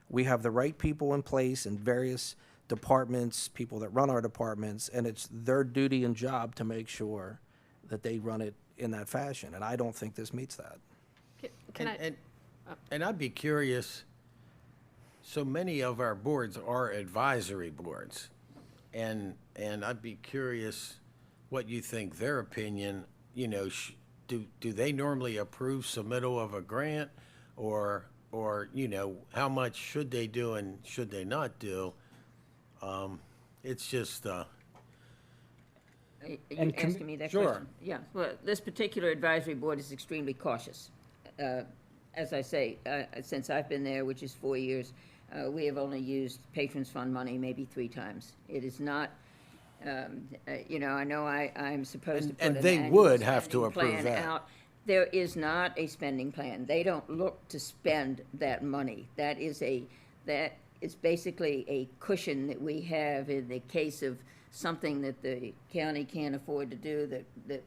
We have the right people in place in various departments, people that run our departments, and it's their duty and job to make sure that they run it in that fashion. And I don't think this meets that. And I'd be curious, so many of our boards are advisory boards, and I'd be curious what you think their opinion, do they normally approve submittal of a grant, or how much should they do and should they not do? It's just Are you asking me that Sure. question? Yeah, well, this particular advisory board is extremely cautious. As I say, since I've been there, which is 4 years, we have only used Patrons Fund money maybe 3 times. It is not, I know I'm supposed to put And an they annual would have to spending approve plan that. out, There is not a spending plan. They don't look to spend that money. That is basically a cushion that we have in the case of something that the county can't afford to do, that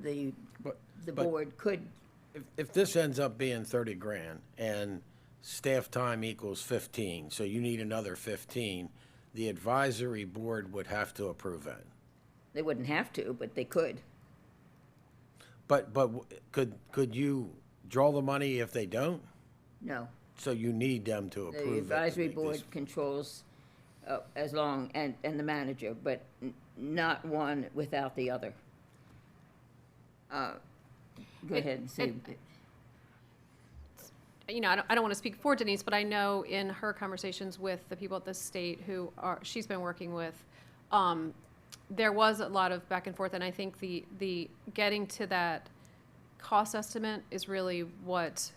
the But board could. if this ends up being 30 grand and staff time equals 15, so you need another 15, the advisory board would have to approve that. They wouldn't have to, but they could. But could you draw the money if they don't? No. So you need them to approve it. The advisory to make board these- controls as long, and the manager, but not one without the other. Go ahead and see. You know, I don't want to speak for Denise, but I know in her conversations with the people at the state she's been working with, there was a lot of back and forth, and I think the getting to that cost estimate is really what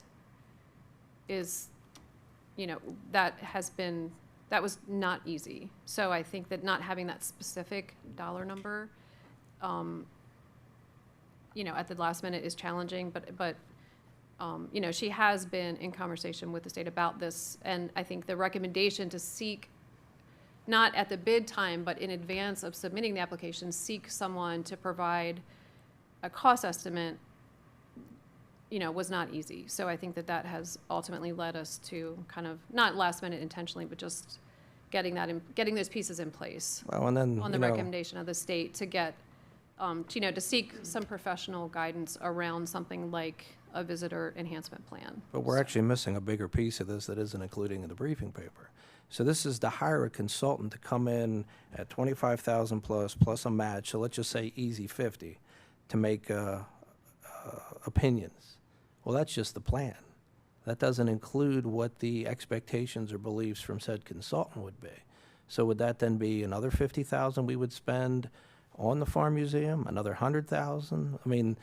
is, you know, that was not easy. So I think that not having that specific dollar number, you know, at the last minute is challenging, but you know, she has been in conversation with the state about this, and I think the recommendation to seek, not at the bid time, but in advance of submitting the application, seek someone to provide a cost estimate, you know, was not easy. So I think that has ultimately led us to kind of, not last minute intentionally, but just getting those pieces in place Well, and then, on the recommendation of the state to get, you know, to seek some professional guidance around something like a visitor enhancement plan. but we're actually missing a bigger piece of this that isn't including in the briefing paper. So this is to hire a consultant to come in at 25,000 plus a match, so let's just say easy 50, to make opinions. Well, that's just the plan. That doesn't include what the expectations or beliefs from said consultant would be. So would that then be another 50,000 we would spend on the Farm Museum, another 100,000? I mean,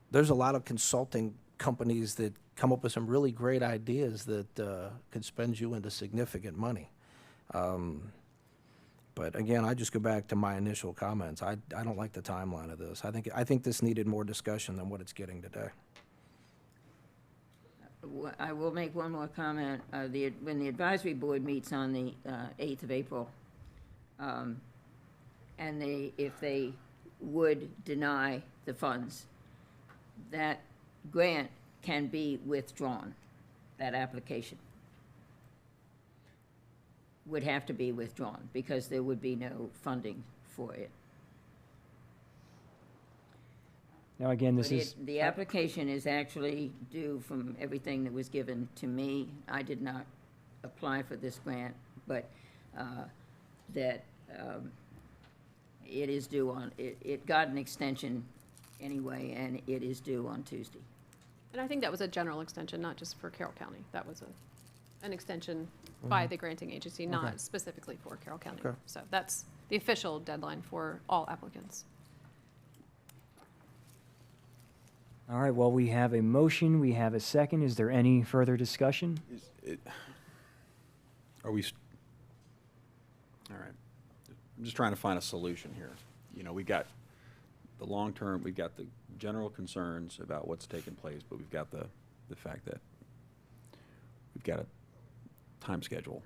there's a lot of consulting companies that come up with some really great ideas that could spend you into significant money. But again, I just go back to my initial comments. I don't like the timeline of this. I think this needed more discussion than what it's getting today. I will make one more comment. When the advisory board meets on the 8th of April, and if they would deny the funds, that grant can be withdrawn. That application would have to be withdrawn because there would be no funding for it. Now, again, this But is, the application is actually due from everything that was given to me. I did not apply for this grant, but that it is due on, it got an extension anyway, and it is due on Tuesday. And I think that was a general extension, not just for Carroll County. That was an extension by the granting agency, not specifically for Carroll County. Okay. So that's the official deadline for all applicants. all right, well, we have a motion, we have a second. Is there any further discussion? All right. I'm just trying to find a solution here. You know, we got the long-term, we've got the general concerns about what's taking place, but we've got the fact that we've got a time schedule.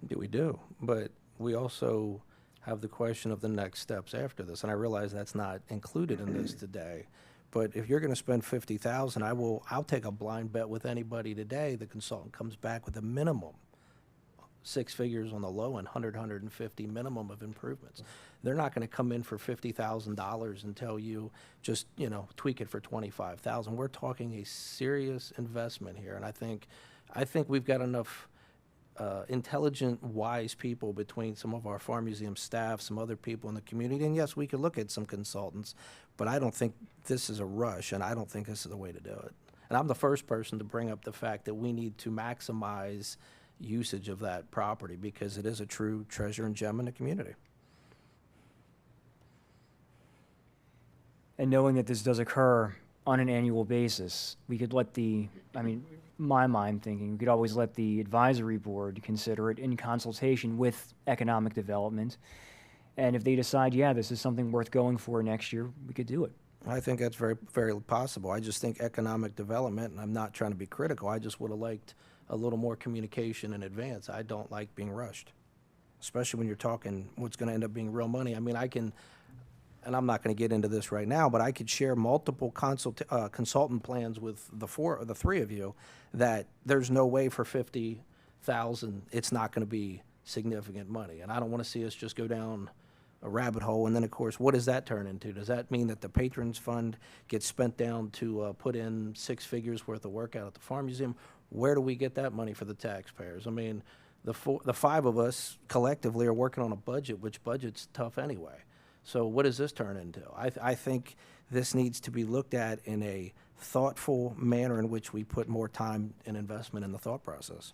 Yeah, we do, but we also have the question of the next steps after this, and I realize that's not included in this today. But if you're gonna spend 50,000, I'll take a blind bet with anybody today. The consultant comes back with a minimum, 6 figures on the low end, 150 minimum of improvements. They're not gonna come in for $50,000 and tell you, just, you know, tweak it for 25,000. We're talking a serious investment here, and I think we've got enough intelligent, wise people between some of our Farm Museum staff, some other people in the community. And yes, we could look at some consultants, but I don't think this is a rush, and I don't think this is the way to do it. And I'm the first person to bring up the fact that we need to maximize usage of that property because it is a true treasure and gem in the community. And knowing that this does occur on an annual basis, we could let my mind thinking, we could always let the advisory board consider it in consultation with economic development. And if they decide, yeah, this is something worth going for next year, we could do it. I think that's very, very possible. I just think economic development, and I'm not trying to be critical, I just would have liked a little more communication in advance. I don't like being rushed, especially when you're talking what's going to end up being real money. I mean, I can, and I'm not going to get into this right now, but I could share multiple consultant plans with the three of you that there's no way for 50,000, it's not going to be significant money. And I don't want to see us just go down a rabbit hole. And then, of course, what does that turn into? Does that mean that the patrons fund gets spent down to put in 6 figures worth of work out at the Farm Museum? Where do we get that money for the taxpayers? I mean, the 5 of us collectively are working on a budget, which budget's tough anyway. So what does this turn into? I think this needs to be looked at in a thoughtful manner in which we put more time and investment in the thought process.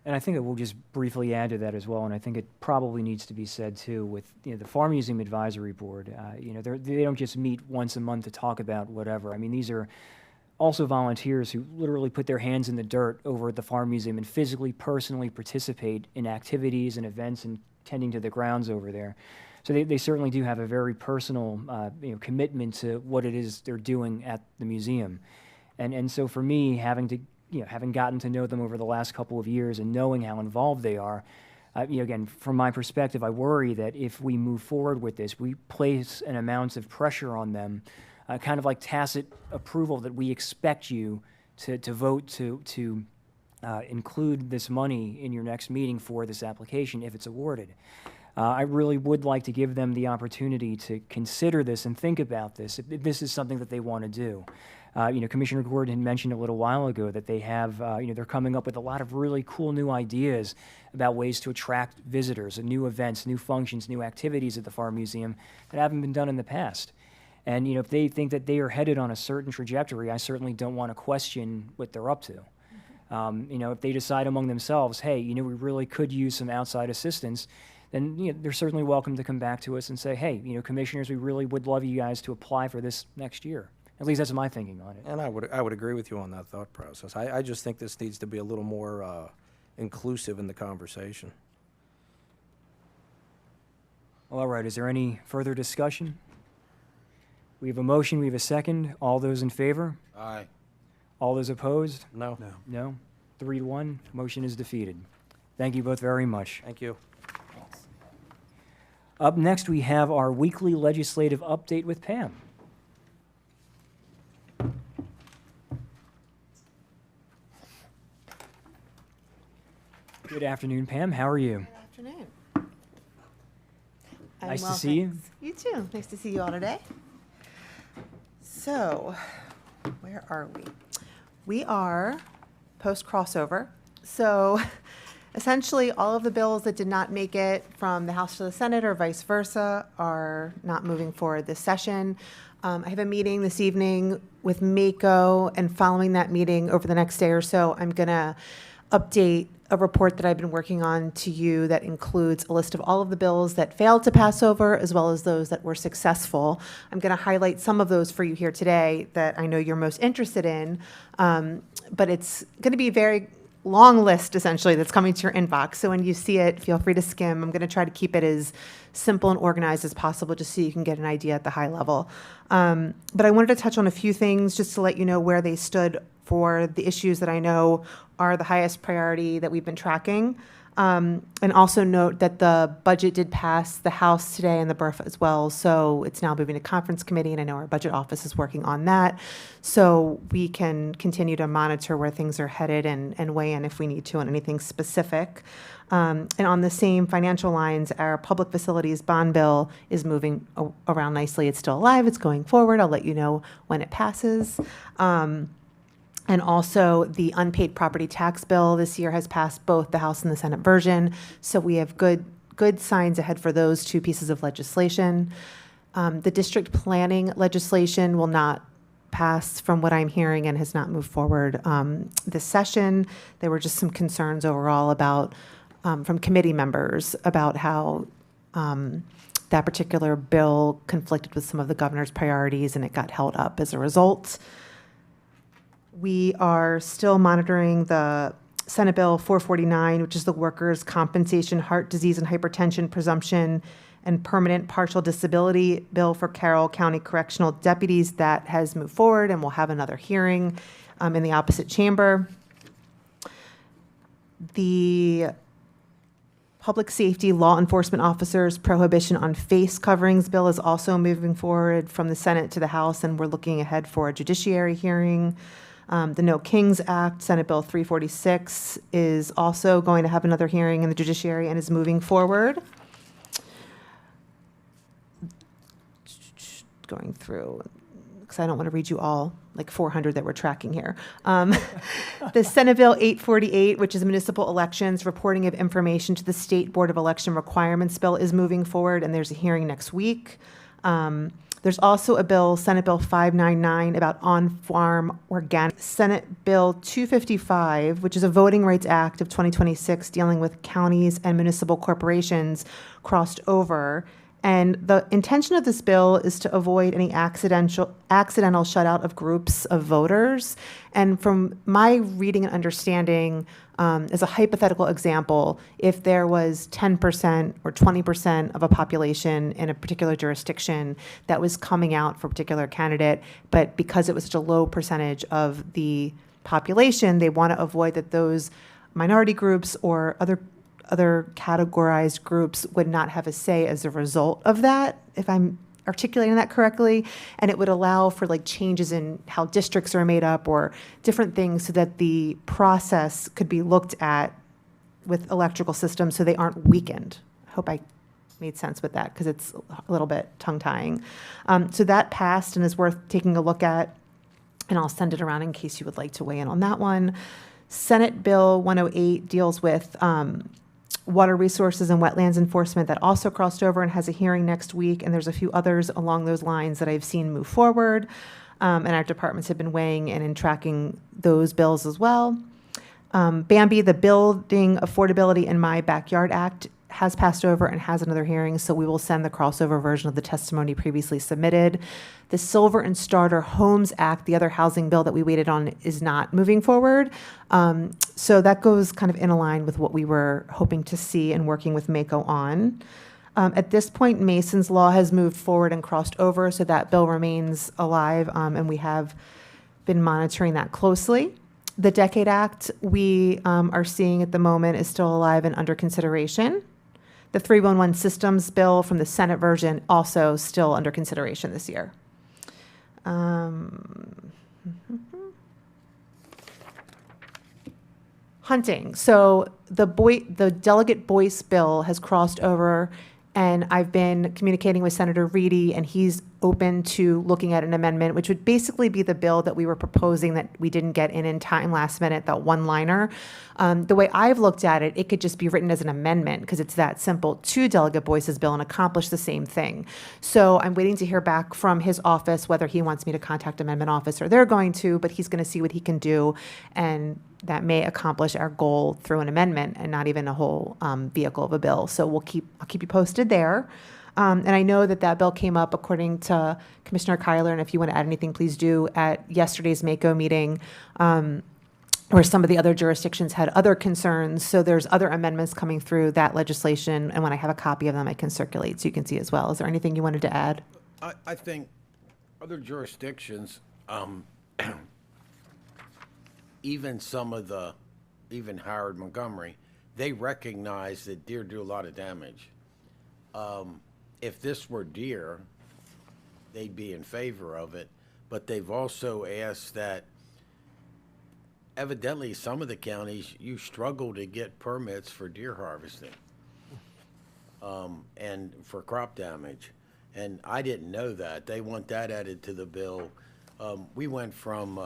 And I think I will just briefly add to that as well, and I think it probably needs to be said too with the Farm Museum Advisory Board. They don't just meet once a month to talk about whatever. I mean, these are also volunteers who literally put their hands in the dirt over at the Farm Museum and physically, personally participate in activities and events and tending to the grounds over there. So they certainly do have a very personal commitment to what it is they're doing at the museum. And so for me, having gotten to know them over the last couple of years and knowing how involved they are, again, from my perspective, I worry that if we move forward with this, we place an amount of pressure on them, kind of like tacit approval that we expect you to vote to include this money in your next meeting for this application if it's awarded. I really would like to give them the opportunity to consider this and think about this if this is something that they want to do. Commissioner Gordon had mentioned a little while ago that they have, they're coming up with a lot of really cool new ideas about ways to attract visitors, and new events, new functions, new activities at the Farm Museum that haven't been done in the past. And, if they think that they are headed on a certain trajectory, I certainly don't want to question what they're up to. If they decide among themselves, hey, we really could use some outside assistance, then they're certainly welcome to come back to us and say, hey, commissioners, we really would love you guys to apply for this next year. At least that's my thinking on it. And I would agree with you on that thought process. I just think this needs to be a little more inclusive in the conversation. All right, is there any further discussion? We have a motion, we have a second. All those in favor? Aye. All those opposed? No? No? 3-1, motion is defeated. Thank you both very much. Thank you. Up next, we have our weekly legislative update with Pam. Good afternoon, Pam. How are you? Good afternoon. Nice to see you. You too. Nice to see you all today. So, where are we? We are post-crossover. So, essentially, all of the bills that did not make it from the House to the Senate or vice versa are not moving forward this session. I have a meeting this evening with MACO, and following that meeting over the next day or so, I'm going to update a report that I've been working on to you that includes a list of all of the bills that failed to pass over, as well as those that were successful. I'm going to highlight some of those for you here today that I know you're most interested in, but it's going to be a very long list, essentially, that's coming to your inbox. So when you see it, feel free to skim. I'm going to try to keep it as simple and organized as possible, just so you can get an idea at the high level. But I wanted to touch on a few things just to let you know where they stood for the issues that I know are the highest priority that we've been tracking. And also note that the budget did pass the House today and the BRF as well. So it's now moving to conference committee, and I know our budget office is working on that. So we can continue to monitor where things are headed and weigh in if we need to on anything specific. And on the same financial lines, our public facilities bond bill is moving around nicely. It's still alive. It's going forward. I'll let you know when it passes. And also, the unpaid property tax bill this year has passed both the House and the Senate version. So we have good signs ahead for those two pieces of legislation. The district planning legislation will not pass from what I'm hearing and has not moved forward this session. There were just some concerns overall about, from committee members, about how that particular bill conflicted with some of the governor's priorities, and it got held up as a result. We are still monitoring the Senate Bill 449, which is the Workers' Compensation, Heart Disease, and Hypertension Presumption and permanent partial disability bill for Carroll County Correctional Deputies that has moved forward, and we'll have another hearing in the opposite chamber. The Public Safety Law Enforcement Officers Prohibition on Face Coverings bill is also moving forward from the Senate to the House, and we're looking ahead for a judiciary hearing. The No Kings Act, Senate Bill 346, is also going to have another hearing in the judiciary and is moving forward. Going through, because I don't want to read you all, like 400 that we're tracking here. The Senate Bill 848, which is municipal elections, reporting of information to the State Board of Election Requirements bill, is moving forward, and there's a hearing next week. There's also a bill, Senate Bill 599, about on-farm organic. Senate Bill 255, which is a Voting Rights Act of 2026 dealing with counties and municipal corporations, crossed over. And the intention of this bill is to avoid any accidental shutout of groups of voters. And from my reading and understanding, as a hypothetical example, if there was 10% or 20% of a population in a particular jurisdiction that was coming out for a particular candidate, but because it was such a low percentage of the population, they want to avoid that those minority groups or other categorized groups would not have a say as a result of that, if I'm articulating that correctly. And it would allow for like changes in how districts are made up or different things so that the process could be looked at with electrical systems so they aren't weakened. I hope I made sense with that because it's a little bit tongue-tying. So that passed and is worth taking a look at, and I'll send it around in case you would like to weigh in on that one. Senate Bill 108 deals with water resources and wetlands enforcement that also crossed over and has a hearing next week. And there's a few others along those lines that I've seen move forward. And our departments have been weighing in and tracking those bills as well. Bambi, the Building Affordability in My Backyard Act, has passed over and has another hearing, so we will send the crossover version of the testimony previously submitted. The Silver and Starter Homes Act, the other housing bill that we waited on, is not moving forward. So that goes kind of in line with what we were hoping to see and working with MACO on. At this point, Mason's Law has moved forward and crossed over, so that bill remains alive, and we have been monitoring that closely. The Decade Act, we are seeing at the moment, is still alive and under consideration. The 311 Systems Bill from the Senate version, also still under consideration this year. Hunting. So the Delegate Boyce bill has crossed over, and I've been communicating with Senator Reedy, and he's open to looking at an amendment, which would basically be the bill that we were proposing that we didn't get in time last minute, that one-liner. The way I've looked at it, it could just be written as an amendment because it's that simple to Delegate Boyce's bill and accomplish the same thing. So I'm waiting to hear back from his office whether he wants me to contact amendment office or they're going to, but he's going to see what he can do, and that may accomplish our goal through an amendment and not even a whole vehicle of a bill. So I'll keep you posted there. And I know that bill came up, according to Commissioner Kyler, and if you want to add anything, please do, at yesterday's MACO meeting, where some of the other jurisdictions had other concerns. So there's other amendments coming through that legislation, and when I have a copy of them, I can circulate so you can see as well. Is there anything you wanted to add? I think other jurisdictions, even even Howard, Montgomery, they recognize that deer do a lot of damage. If this were deer, they'd be in favor of it, but they've also asked that evidently some of the counties, you struggle to get permits for deer harvesting and for crop damage. And I didn't know that. They want that added to the bill. We went from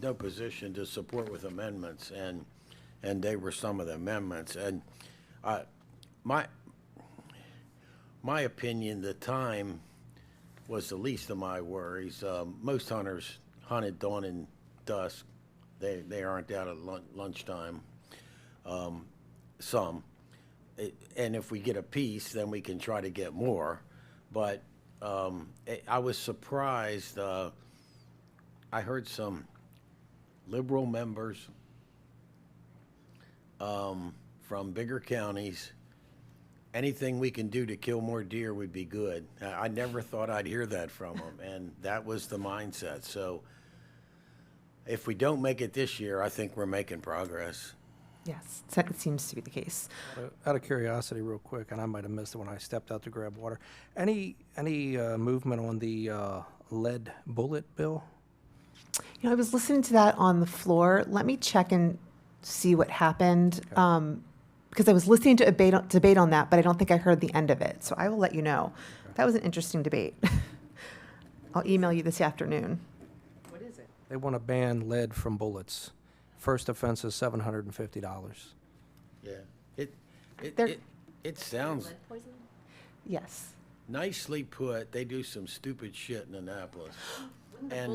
no position to support with amendments, and they were some of the amendments. And my opinion, the time was the least of my worries. Most hunters hunted dawn and dusk. They aren't out at lunchtime. Some. And if we get a piece, then we can try to get more. But I was surprised. I heard some liberal members from bigger counties anything we can do to kill more deer would be good. I never thought I'd hear that from them, and that was the mindset. So if we don't make it this year, I think we're making progress. Yes, it seems to be the case. Out of curiosity, real quick, and I might have missed it when I stepped out to grab water. Any movement on the lead bullet bill? You know, I was listening to that on the floor. Let me check and see what happened. Because I was listening to a debate on that, but I don't think I heard the end of it. So I will let you know. That was an interesting debate. I'll email you this afternoon. What is it? They want to ban lead from bullets. First offense is $750. Yeah. They're- It sounds Yes. nicely put. They do some stupid shit in Annapolis. And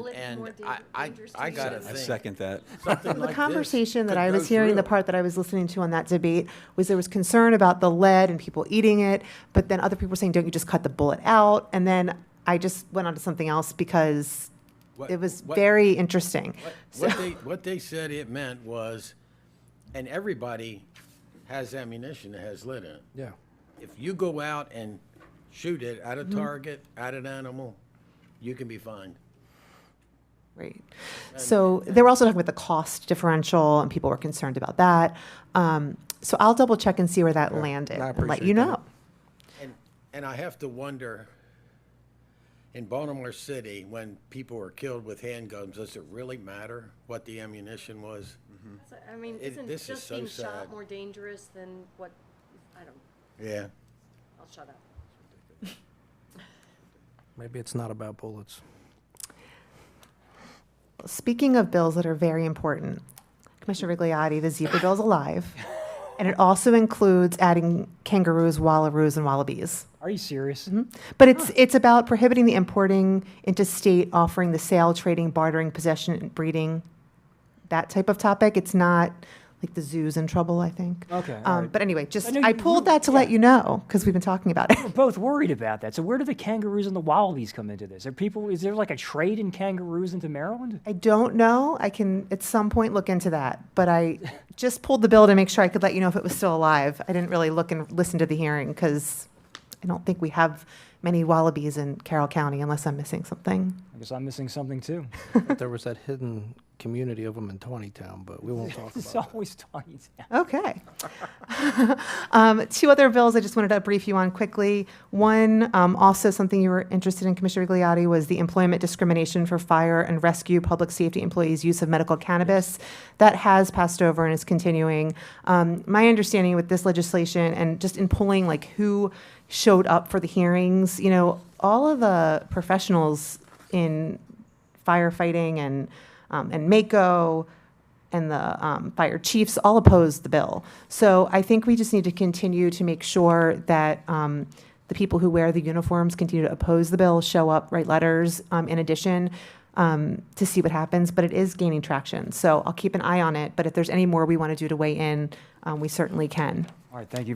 I gotta I think. second that. something The like this conversation that could I go was hearing, the through. part that I was listening to on that debate, was there was concern about the lead and people eating it, but then other people were saying, don't you just cut the bullet out? And then I just went on to something else because What- it was what- very interesting. What they said it meant was, and everybody has ammunition that has lead in it. Yeah. If you go out and shoot it at a target, at an animal, you can be fined. Right. So they were also talking about the cost differential, and people were concerned about that. So I'll double check and see where that landed I and let appreciate you that. know. And I have to wonder, in Baltimore City, when people were killed with handguns, does it really matter what the ammunition was? I mean, It- isn't this is just so being sad. shot more dangerous than what, I don't, Yeah. I'll shut up. Maybe it's not about bullets. Speaking of bills that are very important, Commissioner Rigliotti, the zebra bill is alive. And it also includes adding kangaroos, wallaroos, and wallabies. Are you serious? But it's about prohibiting the importing into state, offering the sale, trading, bartering, possession, and breeding, that type of topic. It's not like the zoo's in trouble, I think. Okay, all right. But anyway, just, I know I you- pulled that to let you know, because we've been talking about it. We're both worried about that. So where do the kangaroos and the wallabies come into this? Is there like a trade in kangaroos into Maryland? I don't know. I can at some point look into that, but I just pulled the bill to make sure I could let you know if it was still alive. I didn't really look and listen to the hearing because I don't think we have many wallabies in Carroll County unless I'm missing something. I guess I'm missing something too. But there was that hidden community of them in Tawnytown, but we won't talk It's about that. always tiny. Okay. Two other bills I just wanted to brief you on quickly. One, also something you were interested in, Commissioner Rigliotti, was the employment discrimination for fire and rescue public safety employees' use of medical cannabis. That has passed over and is continuing. My understanding with this legislation and just in pulling like who showed up for the hearings, you know, all of the professionals in firefighting and MACO and the fire chiefs all opposed the bill. So I think we just need to continue to make sure that the people who wear the uniforms continue to oppose the bill, show up, write letters in addition to see what happens. But it is gaining traction. So I'll keep an eye on it. But if there's any more we want to do to weigh in, we certainly can. All right, thank you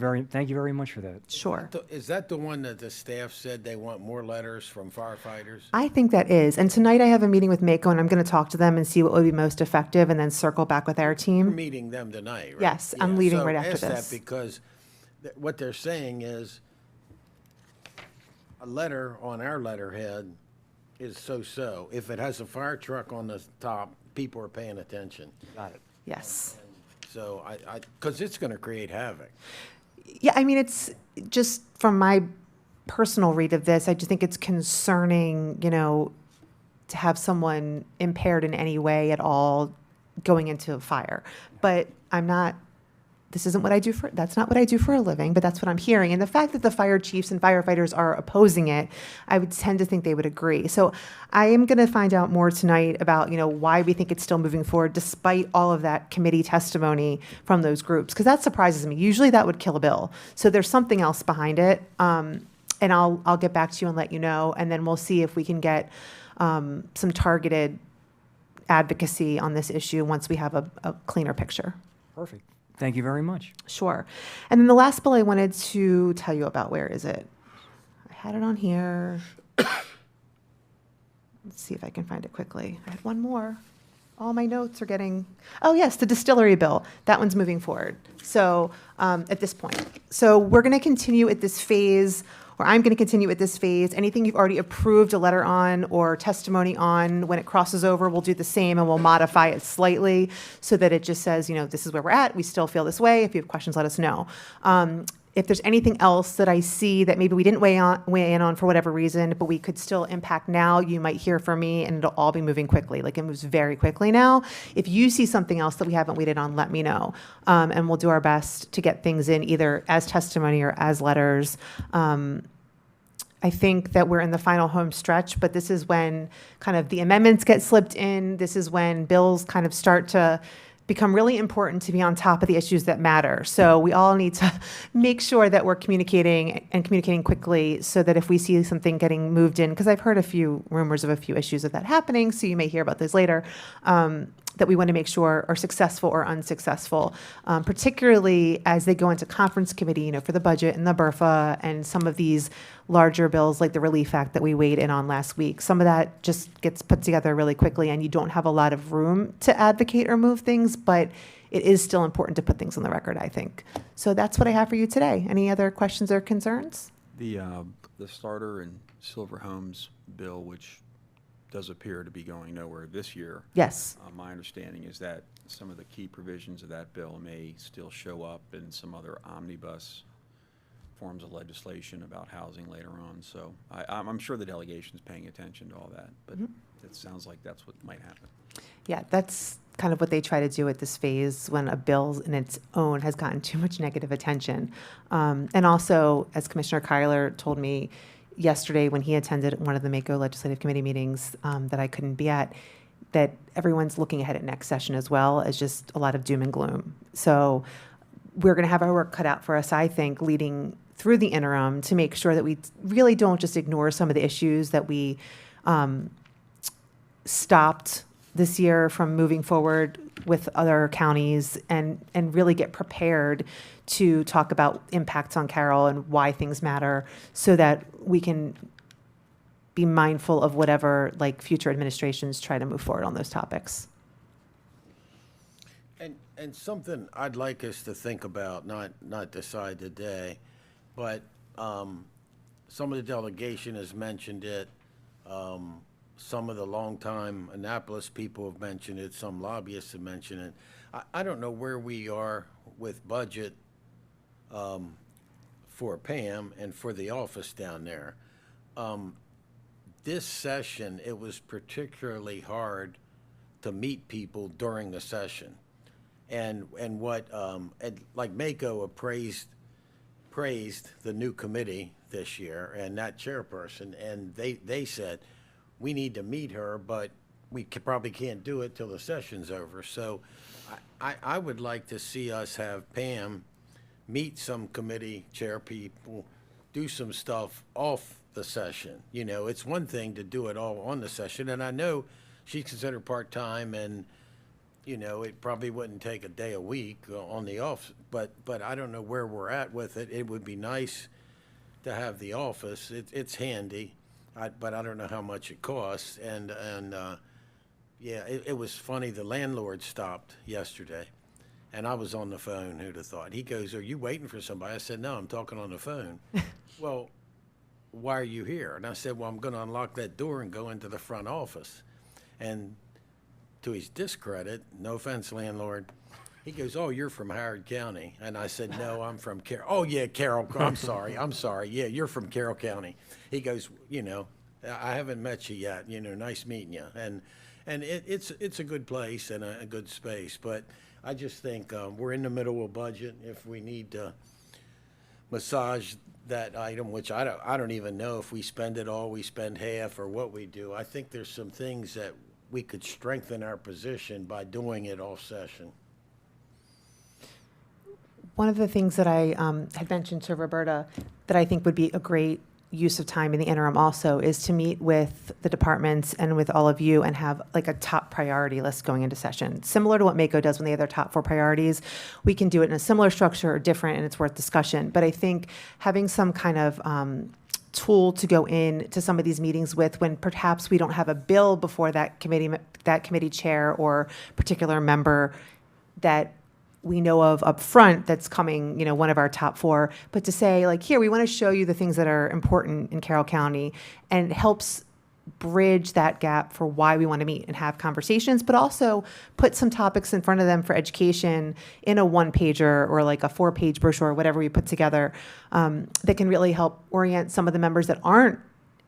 very much for that. Sure. Is that the one that the staff said they want more letters from firefighters? I think that is. And tonight I have a meeting with MACO, and I'm going to talk to them and see what would be most effective and then circle back with our You're team. meeting them tonight, right? Yes, I'm leaving so right after ask that this. because what they're saying is a letter on our letterhead is so-so. If it has a fire truck on the top, people are paying attention. Got it. Yes. So because it's going to create havoc. Yeah, I mean, it's just from my personal read of this, I just think it's concerning, you know, to have someone impaired in any way at all going into a fire. But I'm not, this isn't what I do that's not what I do for a living, but that's what I'm hearing. And the fact that the fire chiefs and firefighters are opposing it, I would tend to think they would agree. So I am going to find out more tonight about, you know, why we think it's still moving forward despite all of that committee testimony from those groups, because that surprises me. Usually that would kill a bill. So there's something else behind it. And I'll get back to you and let you know, and then we'll see if we can get some targeted advocacy on this issue once we have a cleaner picture. Perfect. Thank you very much. Sure. And then the last bill I wanted to tell you about, where is it? I had it on here. Let's see if I can find it quickly. I had one more. all my notes are getting, oh yes, the distillery bill. That one's moving forward. So at this point. So we're going to continue at this phase, or I'm going to continue at this phase. Anything you've already approved a letter on or testimony on, when it crosses over, we'll do the same and we'll modify it slightly so that it just says, this is where we're at. We still feel this way. If you have questions, let us know. If there's anything else that I see that maybe we didn't weigh in on for whatever reason, but we could still impact now, you might hear from me and it'll all be moving quickly. Like it moves very quickly now. If you see something else that we haven't weighed on, let me know. And we'll do our best to get things in either as testimony or as letters. I think that we're in the final home stretch, but this is when kind of the amendments get slipped in. This is when bills kind of start to become really important to be on top of the issues that matter. So we all need to make sure that we're communicating quickly so that if we see something getting moved in, because I've heard a few rumors of a few issues of that happening, so you may hear about those later, that we want to make sure are successful or unsuccessful, particularly as they go into conference committee, for the budget and the BRFA and some of these larger bills like the Relief Act that we weighed in on last week. Some of that just gets put together really quickly and you don't have a lot of room to advocate or move things, but it is still important to put things on the record, I think. So that's what I have for you today. Any other questions or concerns? The starter and Silver Homes bill, which does appear to be going nowhere this year. Yes. My understanding is that some of the key provisions of that bill may still show up in some other omnibus forms of legislation about housing later on. So I'm sure the delegation is paying attention to all that, but it sounds like that's what might happen. Yeah, that's kind of what they try to do at this phase when a bill in its own has gotten too much negative attention. And also, as Commissioner Kyler told me yesterday when he attended one of the MACO Legislative Committee meetings that I couldn't be at, that everyone's looking ahead at next session as well as just a lot of doom and gloom. So we're going to have our work cut out for us, I think, leading through the interim to make sure that we really don't just ignore some of the issues that we stopped this year from moving forward with other counties and really get prepared to talk about impacts on Carroll and why things matter so that we can be mindful of whatever future administrations try to move forward on those topics. And something I'd like us to think about, not decide today, but some of the delegation has mentioned it. Some of the longtime Annapolis people have mentioned it. Some lobbyists have mentioned it. I don't know where we are with budget for Pam and for the office down there. This session, it was particularly hard to meet people during the session. And what, like MACO praised the new committee this year and that chairperson, and they said, we need to meet her, but we probably can't do it till the session's over. So I would like to see us have Pam meet some committee chair people, do some stuff off the session. It's one thing to do it all on the session, and I know she's considered part-time and it probably wouldn't take a day a week on the off, but I don't know where we're at with it. It would be nice to have the office. It's handy, but I don't know how much it costs. And yeah, it was funny. The landlord stopped yesterday, and I was on the phone. Who'd have thought? He goes, "Are you waiting for somebody?" I said, "No, I'm talking on the phone." Well, why are you here? And I said, "Well, I'm going to unlock that door and go into the front office." And to his discredit, no offense, landlord, he goes, "Oh, you're from Howard County." And I said, "No, I'm from Carroll." "Oh, yeah, Carroll. I'm sorry. Yeah, you're from Carroll County." He goes, "I haven't met you yet. Nice meeting you." And it's a good place and a good space. But I just think we're in the middle of budget. If we need to massage that item, which I don't even know if we spend it all, we spend half, or what we do. I think there's some things that we could strengthen our position by doing it off session. One of the things that I had mentioned to Roberta that I think would be a great use of time in the interim also is to meet with the departments and with all of you and have a top priority list going into session. Similar to what MACO does when they have their top 4 priorities, we can do it in a similar structure or different, and it's worth discussion. But I think having some kind of tool to go in to some of these meetings with when perhaps we don't have a bill before that committee chair or particular member that we know of up front that's coming, one of our top 4, but to say like, here, we want to show you the things that are important in Carroll County, and it helps bridge that gap for why we want to meet and have conversations, but also put some topics in front of them for education in a 1-pager or like a 4-page brochure, whatever we put together, that can really help orient some of the members that aren't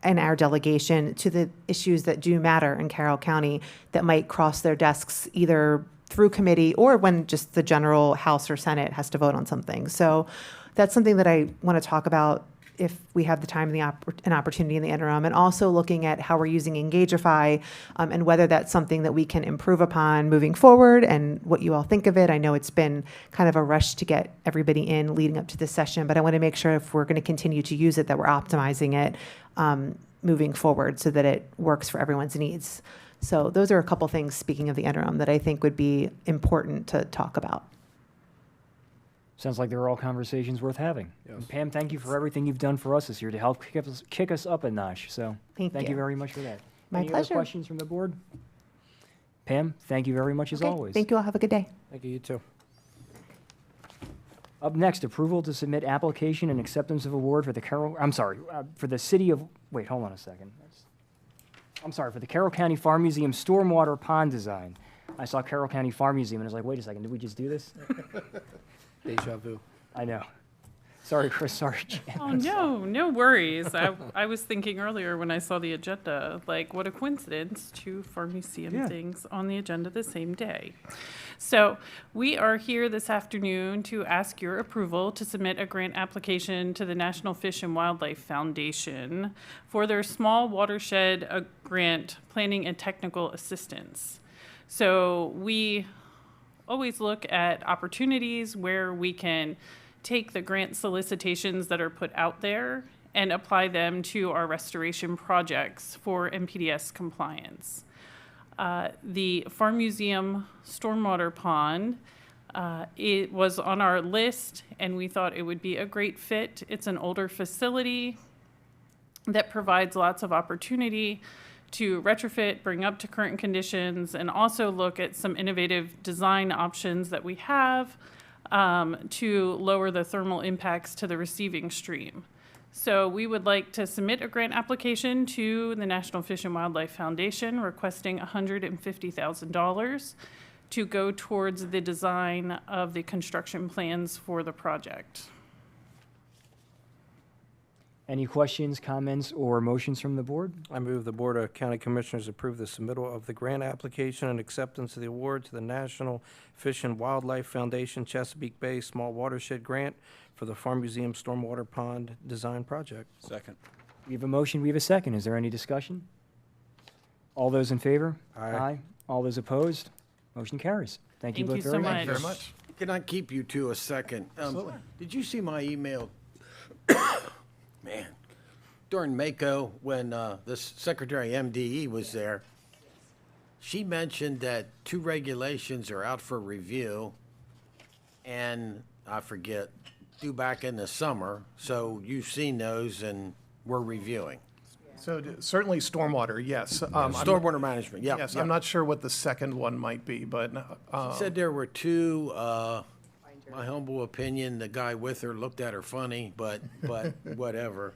in our delegation to the issues that do matter in Carroll County that might cross their desks either through committee or when just the general House or Senate has to vote on something. So that's something that I want to talk about if we have the time and an opportunity in the interim, and also looking at how we're using Engagify and whether that's something that we can improve upon moving forward and what you all think of it. I know it's been kind of a rush to get everybody in leading up to this session, but I want to make sure if we're going to continue to use it, that we're optimizing it moving forward so that it works for everyone's needs. So those are a couple things, speaking of the interim, that I think would be important to talk about. Sounds like they're all conversations worth having. Yes. And Pam, thank you for everything you've done for us this year to help kick us up a notch. So Thank you you. very much for that. My Any pleasure. other questions from the board? Pam, thank you very much as Okay, always. Thank you all. Have a good day. Thank you, you too. Up next, approval to submit application and acceptance of award for the for the city of, wait, hold on a second. For the Carroll County Farm Museum Stormwater Pond Design. I saw Carroll County Farm Museum and I was like, wait a second, did we just do this? Deja vu. I know. Sorry, Chris, sorry. Oh, no worries. I was thinking earlier when I saw the agenda, like, what a coincidence, 2 farm museum things on the agenda the same day. So we are here this afternoon to ask your approval to submit a grant application to the National Fish and Wildlife Foundation for their small watershed grant planning and technical assistance. So we always look at opportunities where we can take the grant solicitations that are put out there and apply them to our restoration projects for NPDES compliance. The Farm Museum Stormwater Pond, it was on our list and we thought it would be a great fit. It's an older facility that provides lots of opportunity to retrofit, bring up to current conditions, and also look at some innovative design options that we have to lower the thermal impacts to the receiving stream. So we would like to submit a grant application to the National Fish and Wildlife Foundation requesting $150,000 to go towards the design of the construction plans for the project. Any questions, comments, or motions from the board? I move the Board of County Commissioners approve the submittal of the grant application and acceptance of the award to the National Fish and Wildlife Foundation Chesapeake Bay Small Watershed Grant for the Farm Museum Stormwater Pond Design Project. Second. We have a motion, we have a second. Is there any discussion? All those in favor? Aye. All those opposed? Motion carries. Thank you both Thank you very so much. much. Very much. Can I keep you to a second? Absolutely. Did you see my email? Man, during Mako, when the Secretary MDE was there, she mentioned that 2 regulations are out for review, and I forget, due back in the summer. So you've seen those, and we're reviewing. So certainly stormwater, yes. Stormwater management, yeah. Yes, yeah. I'm not sure what the second one might be, but She said there were 2, my humble opinion, the guy with her looked at her funny, but whatever.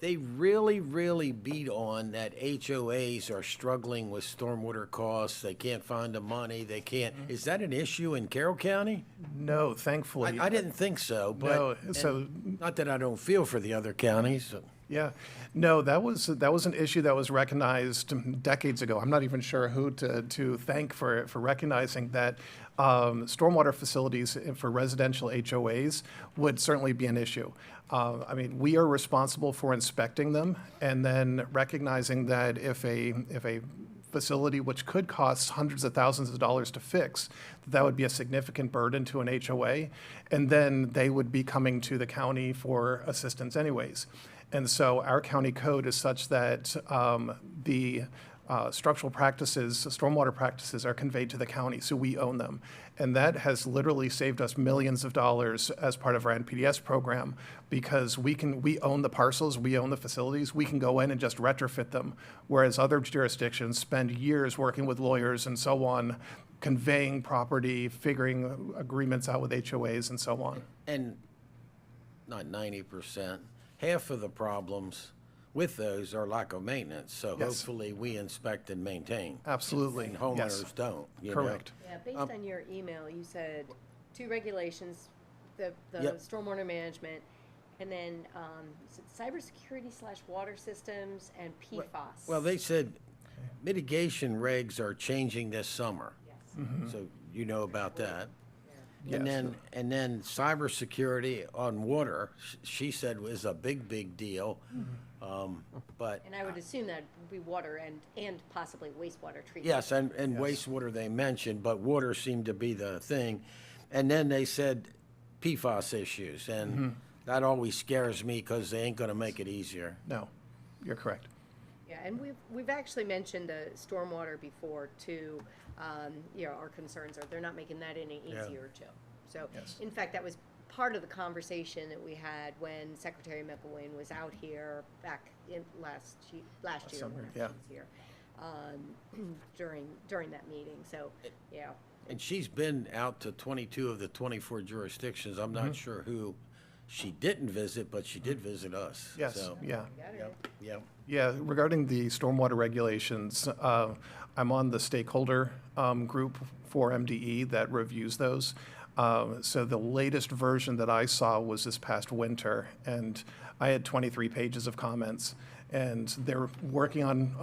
They really beat on that HOAs are struggling with stormwater costs. They can't find the money. They can't. Is that an issue in Carroll County? no, thankfully. I didn't think so, but No, so- not that I don't feel for the other counties. Yeah, no, that was an issue that was recognized decades ago. I'm not even sure who to thank for recognizing that stormwater facilities for residential HOAs would certainly be an issue. I mean, we are responsible for inspecting them and then recognizing that if a facility which could cost hundreds of thousands of dollars to fix, that would be a significant burden to an HOA, and then they would be coming to the county for assistance anyways. And so our county code is such that the structural practices, stormwater practices are conveyed to the county, so we own them. And that has literally saved us millions of dollars as part of our NPDS program, because we own the parcels, we own the facilities, we can go in and just retrofit them, whereas other jurisdictions spend years working with lawyers and so on, conveying property, figuring agreements out with HOAs and so on. And not 90%, half of the problems with those are lack of maintenance. So Yes. hopefully we inspect and maintain. Absolutely, And yes. homeowners don't, you know? Correct. Yeah, based on your email, you said 2 regulations, the Yep. stormwater management, and then, is it cybersecurity/water systems and PFAS? Well, they said mitigation regs are changing this summer. So you know about that. And Yes. then cybersecurity on water, she said was a big deal. But And I would assume that would be water and possibly wastewater treatment. yes, and wastewater they mentioned, but water seemed to be the thing. And then they said PFAS issues, and that always scares me because they ain't gonna make it easier. No, you're correct. Yeah, and we've actually mentioned the stormwater before too. Our concerns are they're not making that any Yeah. easier too. So, Yes. in fact, that was part of the conversation that we had when Secretary McElwain was out here back in last year summer, when she yeah. was here, during that meeting. So, yeah. And she's been out to 22 of the 24 jurisdictions. I'm not sure who she didn't visit, but she did visit us. Yes, So, yeah. Got it. Yep. Yeah, regarding the stormwater regulations, I'm on the stakeholder group for MDE that reviews those. So the latest version that I saw was this past winter, and I had 23 pages of comments. And they're working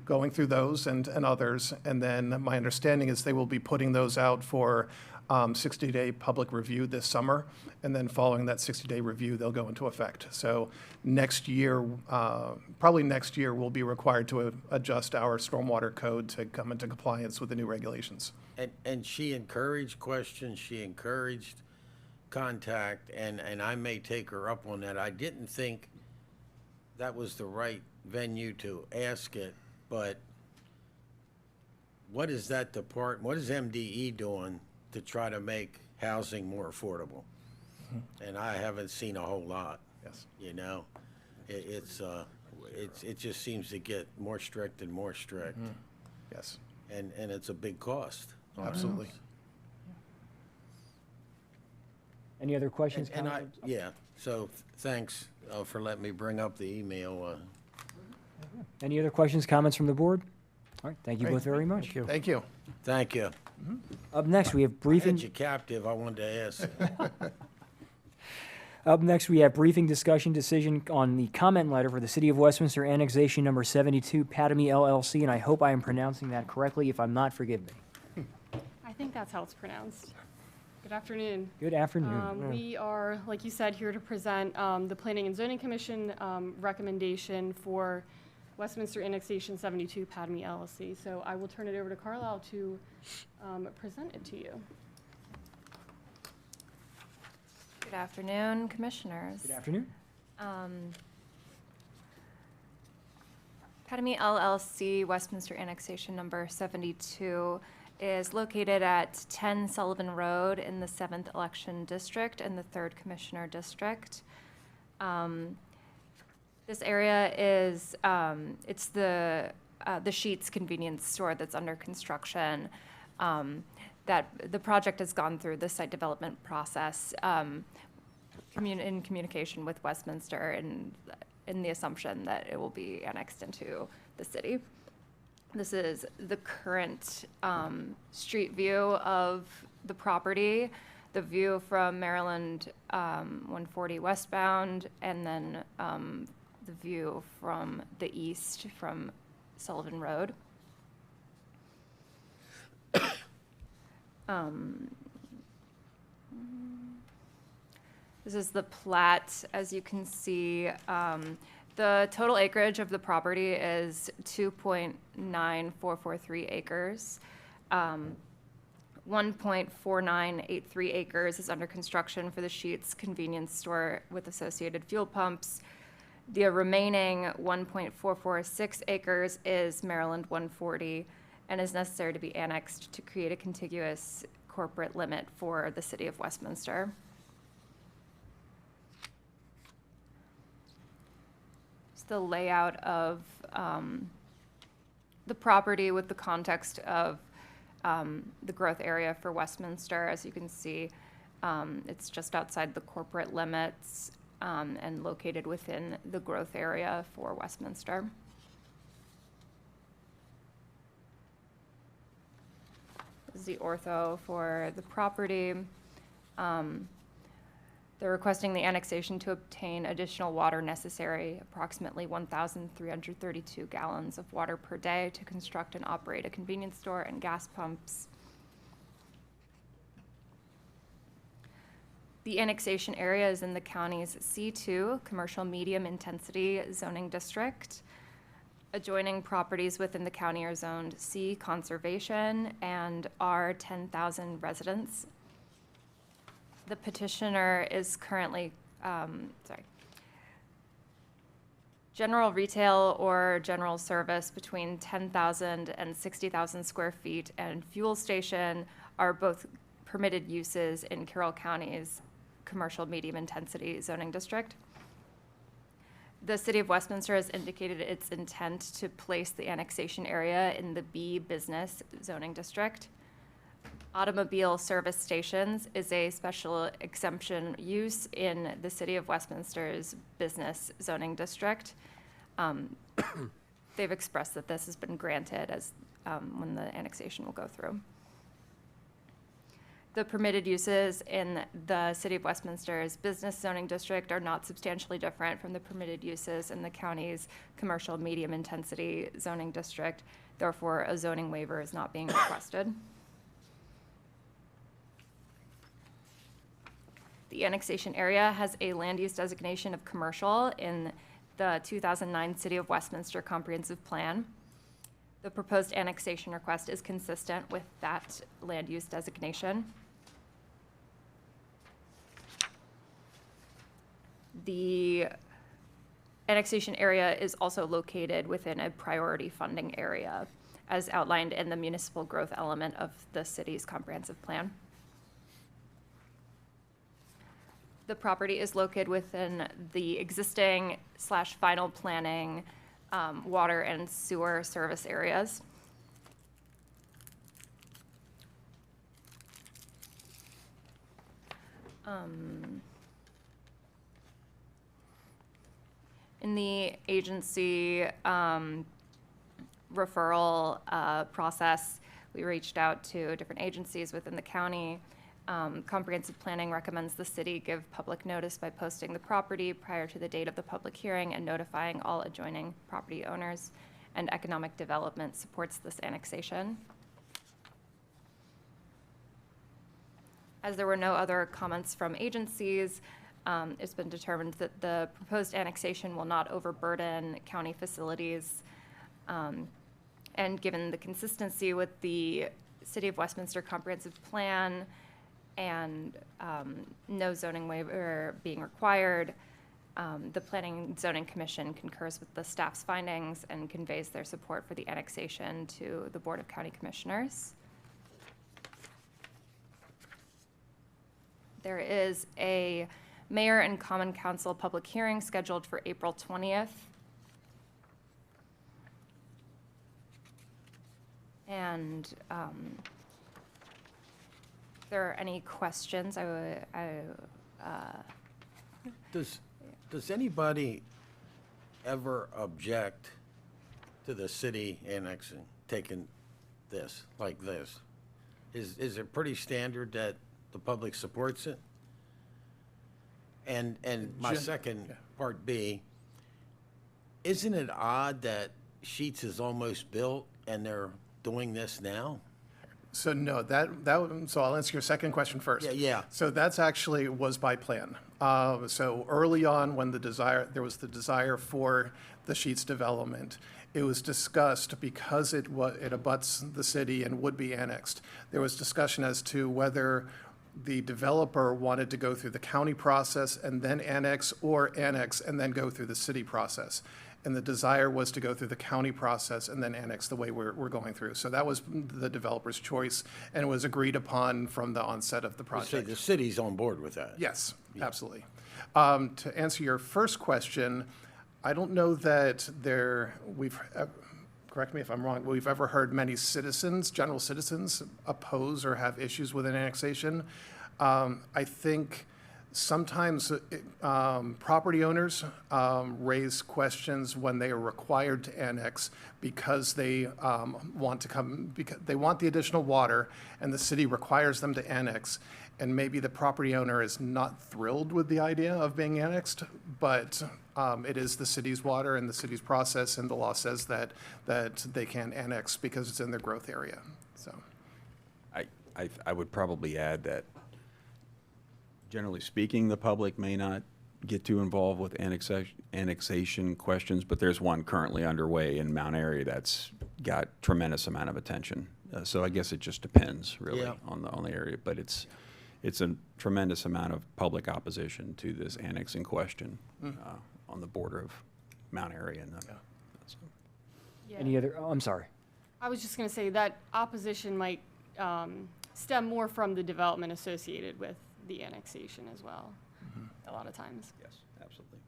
going through those and others. And then my understanding is they will be putting those out for 60-day public review this summer. And then following that 60-day review, they'll go into effect. So next year, probably next year, we'll be required to adjust our stormwater code to come into compliance with the new regulations. And she encouraged questions, she encouraged contact, and I may take her up on that. I didn't think that was the right venue to ask it, but what is what is MDE doing to try to make housing more affordable? And I haven't seen a whole lot. Yes. You know, it just seems to get more strict and more strict. Yes, And it's a big cost. on us. absolutely. Any other questions, And comments? yeah, so thanks for letting me bring up the email. Any other questions, comments from the board? All right, thank you Great. both very much. Thank you. Thank you. Up next, we have I briefing. had you captive, I wanted to ask. Up next, we have briefing discussion decision on the comment letter for the City of Westminster Annexation Number 72, Patamy LLC, and I hope I am pronouncing that correctly. If I'm not, forgive me. I think that's how it's pronounced. Good afternoon. Good afternoon. We are, like you said, here to present the Planning and Zoning Commission recommendation for Westminster Annexation 72, Patamy LLC. So I will turn it over to Carlisle to present it to you. Good afternoon, Commissioners. Good afternoon. Patamy LLC, Westminster Annexation Number 72, is located at 10 Sullivan Road in the 7th Election District and the 3rd Commissioner District. This area is, it's the Sheetz convenience store that's under construction. That the project has gone through the site development process in communication with Westminster and in the assumption that it will be annexed into the city. This is the current street view of the property, the view from Maryland 140 westbound, and then the view from the east from Sullivan Road. This is the plat. As you can see, the total acreage of the property is 2.9443 acres. 1.4983 acres is under construction for the Sheetz convenience store with associated fuel pumps. The remaining 1.446 acres is Maryland 140 and is necessary to be annexed to create a contiguous corporate limit for the city of Westminster. It's the layout of the property with the context of the growth area for Westminster. As you can see, it's just outside the corporate limits and located within the growth area for Westminster. This is the ortho for the property. They're requesting the annexation to obtain additional water necessary, approximately 1,332 gallons of water per day, to construct and operate a convenience store and gas pumps. The annexation area is in the county's C2, Commercial Medium Intensity Zoning District. Adjoining properties within the county are zoned C, Conservation, and R, 10,000 residents. The petitioner is currently, general retail or general service between 10,000 and 60,000 square feet and fuel station are both permitted uses in Carroll County's Commercial Medium Intensity Zoning District. The City of Westminster has indicated its intent to place the annexation area in the B Business Zoning District. Automobile service stations is a special exemption use in the City of Westminster's Business Zoning District. They've expressed that this has been granted as when the annexation will go through. The permitted uses in the City of Westminster's Business Zoning District are not substantially different from the permitted uses in the county's Commercial Medium Intensity Zoning District. Therefore, a zoning waiver is not being requested. The annexation area has a land use designation of commercial in the 2009 City of Westminster Comprehensive Plan. The proposed annexation request is consistent with that land use designation. The annexation area is also located within a priority funding area, as outlined in the municipal growth element of the city's comprehensive plan. The property is located within the existing / final planning water and sewer service areas. In the agency referral process, we reached out to different agencies within the county. Comprehensive Planning recommends the city give public notice by posting the property prior to the date of the public hearing and notifying all adjoining property owners, and Economic Development supports this annexation. As there were no other comments from agencies, it's been determined that the proposed annexation will not overburden county facilities. And given the consistency with the City of Westminster Comprehensive Plan and no zoning waiver being required, the Planning and Zoning Commission concurs with the staff's findings and conveys their support for the annexation to the Board of County Commissioners. There is a Mayor and Common Council public hearing scheduled for April 20th. And if there are any questions, Does anybody ever object to the city annexing, taking this, like this? Is it pretty standard that the public supports it? And my second, part B, isn't it odd that Sheetz is almost built and they're doing this now? So no, so I'll answer your second question first. Yeah. So that's actually was by plan. So early on, when there was the desire for the Sheetz development, it was discussed because it abuts the city and would be annexed. There was discussion as to whether the developer wanted to go through the county process and then annex, or annex and then go through the city process. And the desire was to go through the county process and then annex the way we're going through. So that was the developer's choice, and it was agreed upon from the onset of the So project. the city's on board with that? Yes, absolutely. To answer your first question, I don't know that correct me if I'm wrong, we've ever heard many citizens, general citizens, oppose or have issues with an annexation. I think sometimes property owners raise questions when they are required to annex because they want to come, because they want the additional water and the city requires them to annex. And maybe the property owner is not thrilled with the idea of being annexed, but it is the city's water and the city's process, and the law says that they can annex because it's in their growth area. So I would probably add that, generally speaking, the public may not get too involved with annexation questions, but there's one currently underway in Mount Airy that's got tremendous amount of attention. So I guess it just depends really Yeah. on the area, but it's a tremendous amount of public opposition to this annexing question on the border of Mount Airy and so. Yeah. Any other, oh, I'm sorry. I was just going to say that opposition might stem more from the development associated with the annexation as well, a lot of times. Yes, absolutely.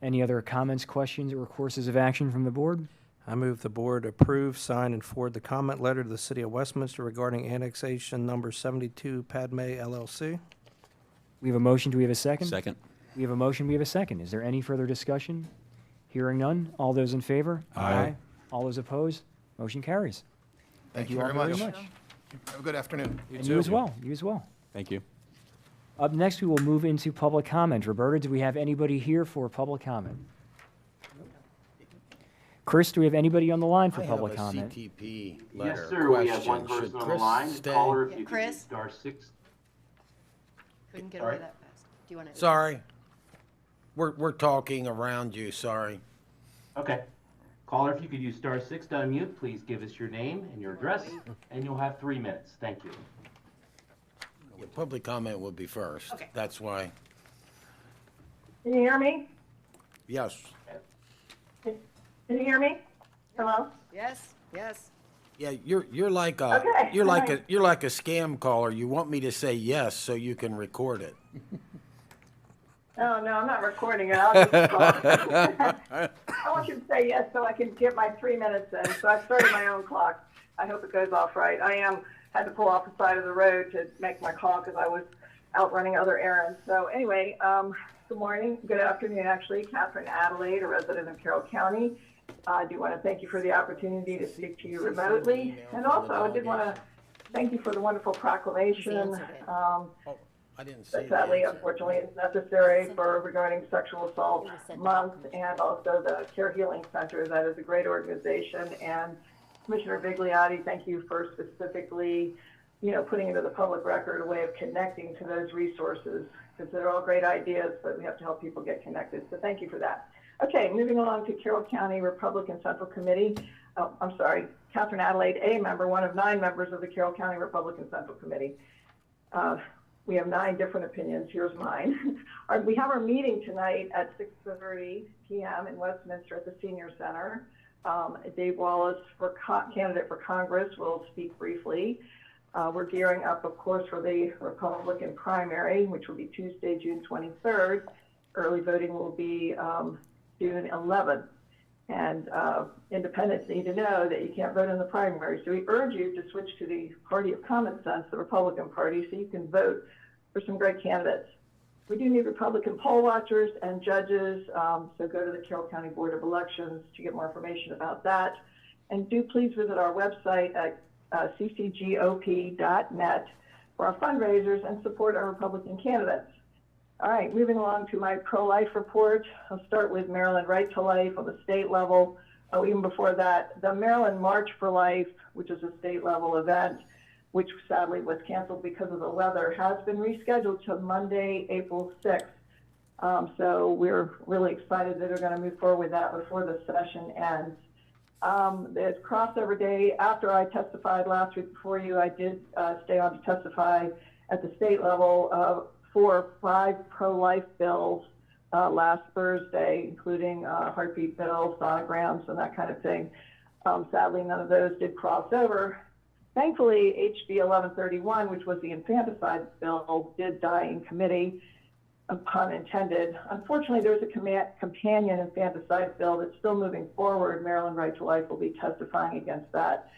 Any other comments, questions, or courses of action from the board? I move the board approve, sign, and forward the comment letter to the City of Westminster regarding annexation number 72 Padme LLC. We have a motion. Do we have a second? Second. We have a motion. We have a second. Is there any further discussion? Hearing none. All those in favor? Aye. All those opposed? Motion carries. Thank you all very much. much. Have a good afternoon. And you as well. You as well. Thank you. Up next, we will move into public comment. Roberta, do we have anybody here for public comment? Chris, do we have anybody on the line for public comment? CTP letter Yes, sir, we have question. one person Should on the Chris line. stay? Caller, if you could Chris? do star six. Couldn't get Sorry? away that fast. Do you want to? Sorry. We're talking around you, sorry. Okay. Caller, if you could use star six to unmute, please give us your name and your address, and you'll have 3 minutes. Thank you. Yeah, public comment will be first. Okay. That's why. Can you hear me? Yes. Can you hear me? Hello? Yes, yes. Yeah, you're like a Okay, you're like hi. you're like a scam caller. You want me to say yes so you can record it. Oh, no, I'm not recording it. I'll just talk. I want you to say yes so I can get my 3 minutes in. So I started my own clock. I hope it goes off right. Had to pull off the side of the road to make my call because I was out running other errands. So anyway, good morning, good afternoon, actually. Catherine Adelaide, a resident of Carroll County. I do want to thank you for the opportunity to speak to you remotely. And also, I did want to thank you for the wonderful proclamation. I didn't see That sadly, the unfortunately, is necessary for regarding Sexual Assault Month, and also the Care Healing Center. That is a great organization. And Commissioner Vigliotti, thank you for specifically, putting into the public record a way of connecting to those resources, because they're all great ideas, but we have to help people get connected. So thank you for that. Okay, moving along to Carroll County Republican Central Committee. Oh, I'm sorry, Catherine Adelaide, a member, one of 9 members of the Carroll County Republican Central Committee. We have 9 different opinions. Here's mine. We have our meeting tonight at 6:30 p.m. in Westminster at the Senior Center. Dave Wallace, candidate for Congress, will speak briefly. We're gearing up, of course, for the Republican primary, which will be Tuesday, June 23rd. Early voting will be June 11th. And independents need to know that you can't vote in the primary. So we urge you to switch to the party of common sense, the Republican Party, so you can vote for some great candidates. We do need Republican poll watchers and judges, so go to the Carroll County Board of Elections to get more information about that. And do please visit our website at ccgop.net for our fundraisers and support our Republican candidates. All right, moving along to my pro-life report. I'll start with Maryland Right to Life on the state level. Oh, even before that, the Maryland March for Life, which is a state level event, which sadly was canceled because of the weather, has been rescheduled to Monday, April 6th. So we're really excited that they're going to move forward with that before the session ends. There's crossover day. After I testified last week before you, I did stay on to testify at the state level for 5 pro-life bills last Thursday, including heartbeat bills, sonograms, and that kind of thing. Sadly, none of those did cross over. Thankfully, HB 1131, which was the infanticide bill, did die in committee, pun intended. Unfortunately, there's a companion infanticide bill that's still moving forward. Maryland Right to Life will be testifying against that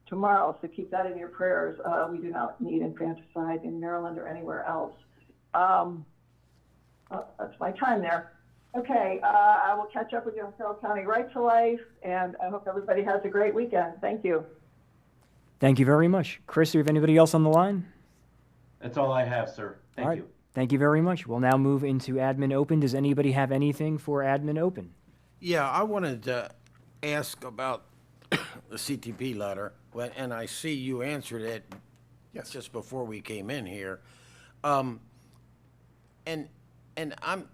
tomorrow, so keep that in your prayers. We do not need infanticide in Maryland or anywhere else. That's my time there. Okay, I will catch up with you on Carroll County Right to Life, and I hope everybody has a great weekend. Thank you. Thank you very much. Chris, do you have anybody else on the line? That's all I have, sir. All Thank right. you. Thank you very much. We'll now move into admin open. Does anybody have anything for admin open? Yeah, I wanted to ask about the CTP letter, and I see you answered it just before we came in here. And I'm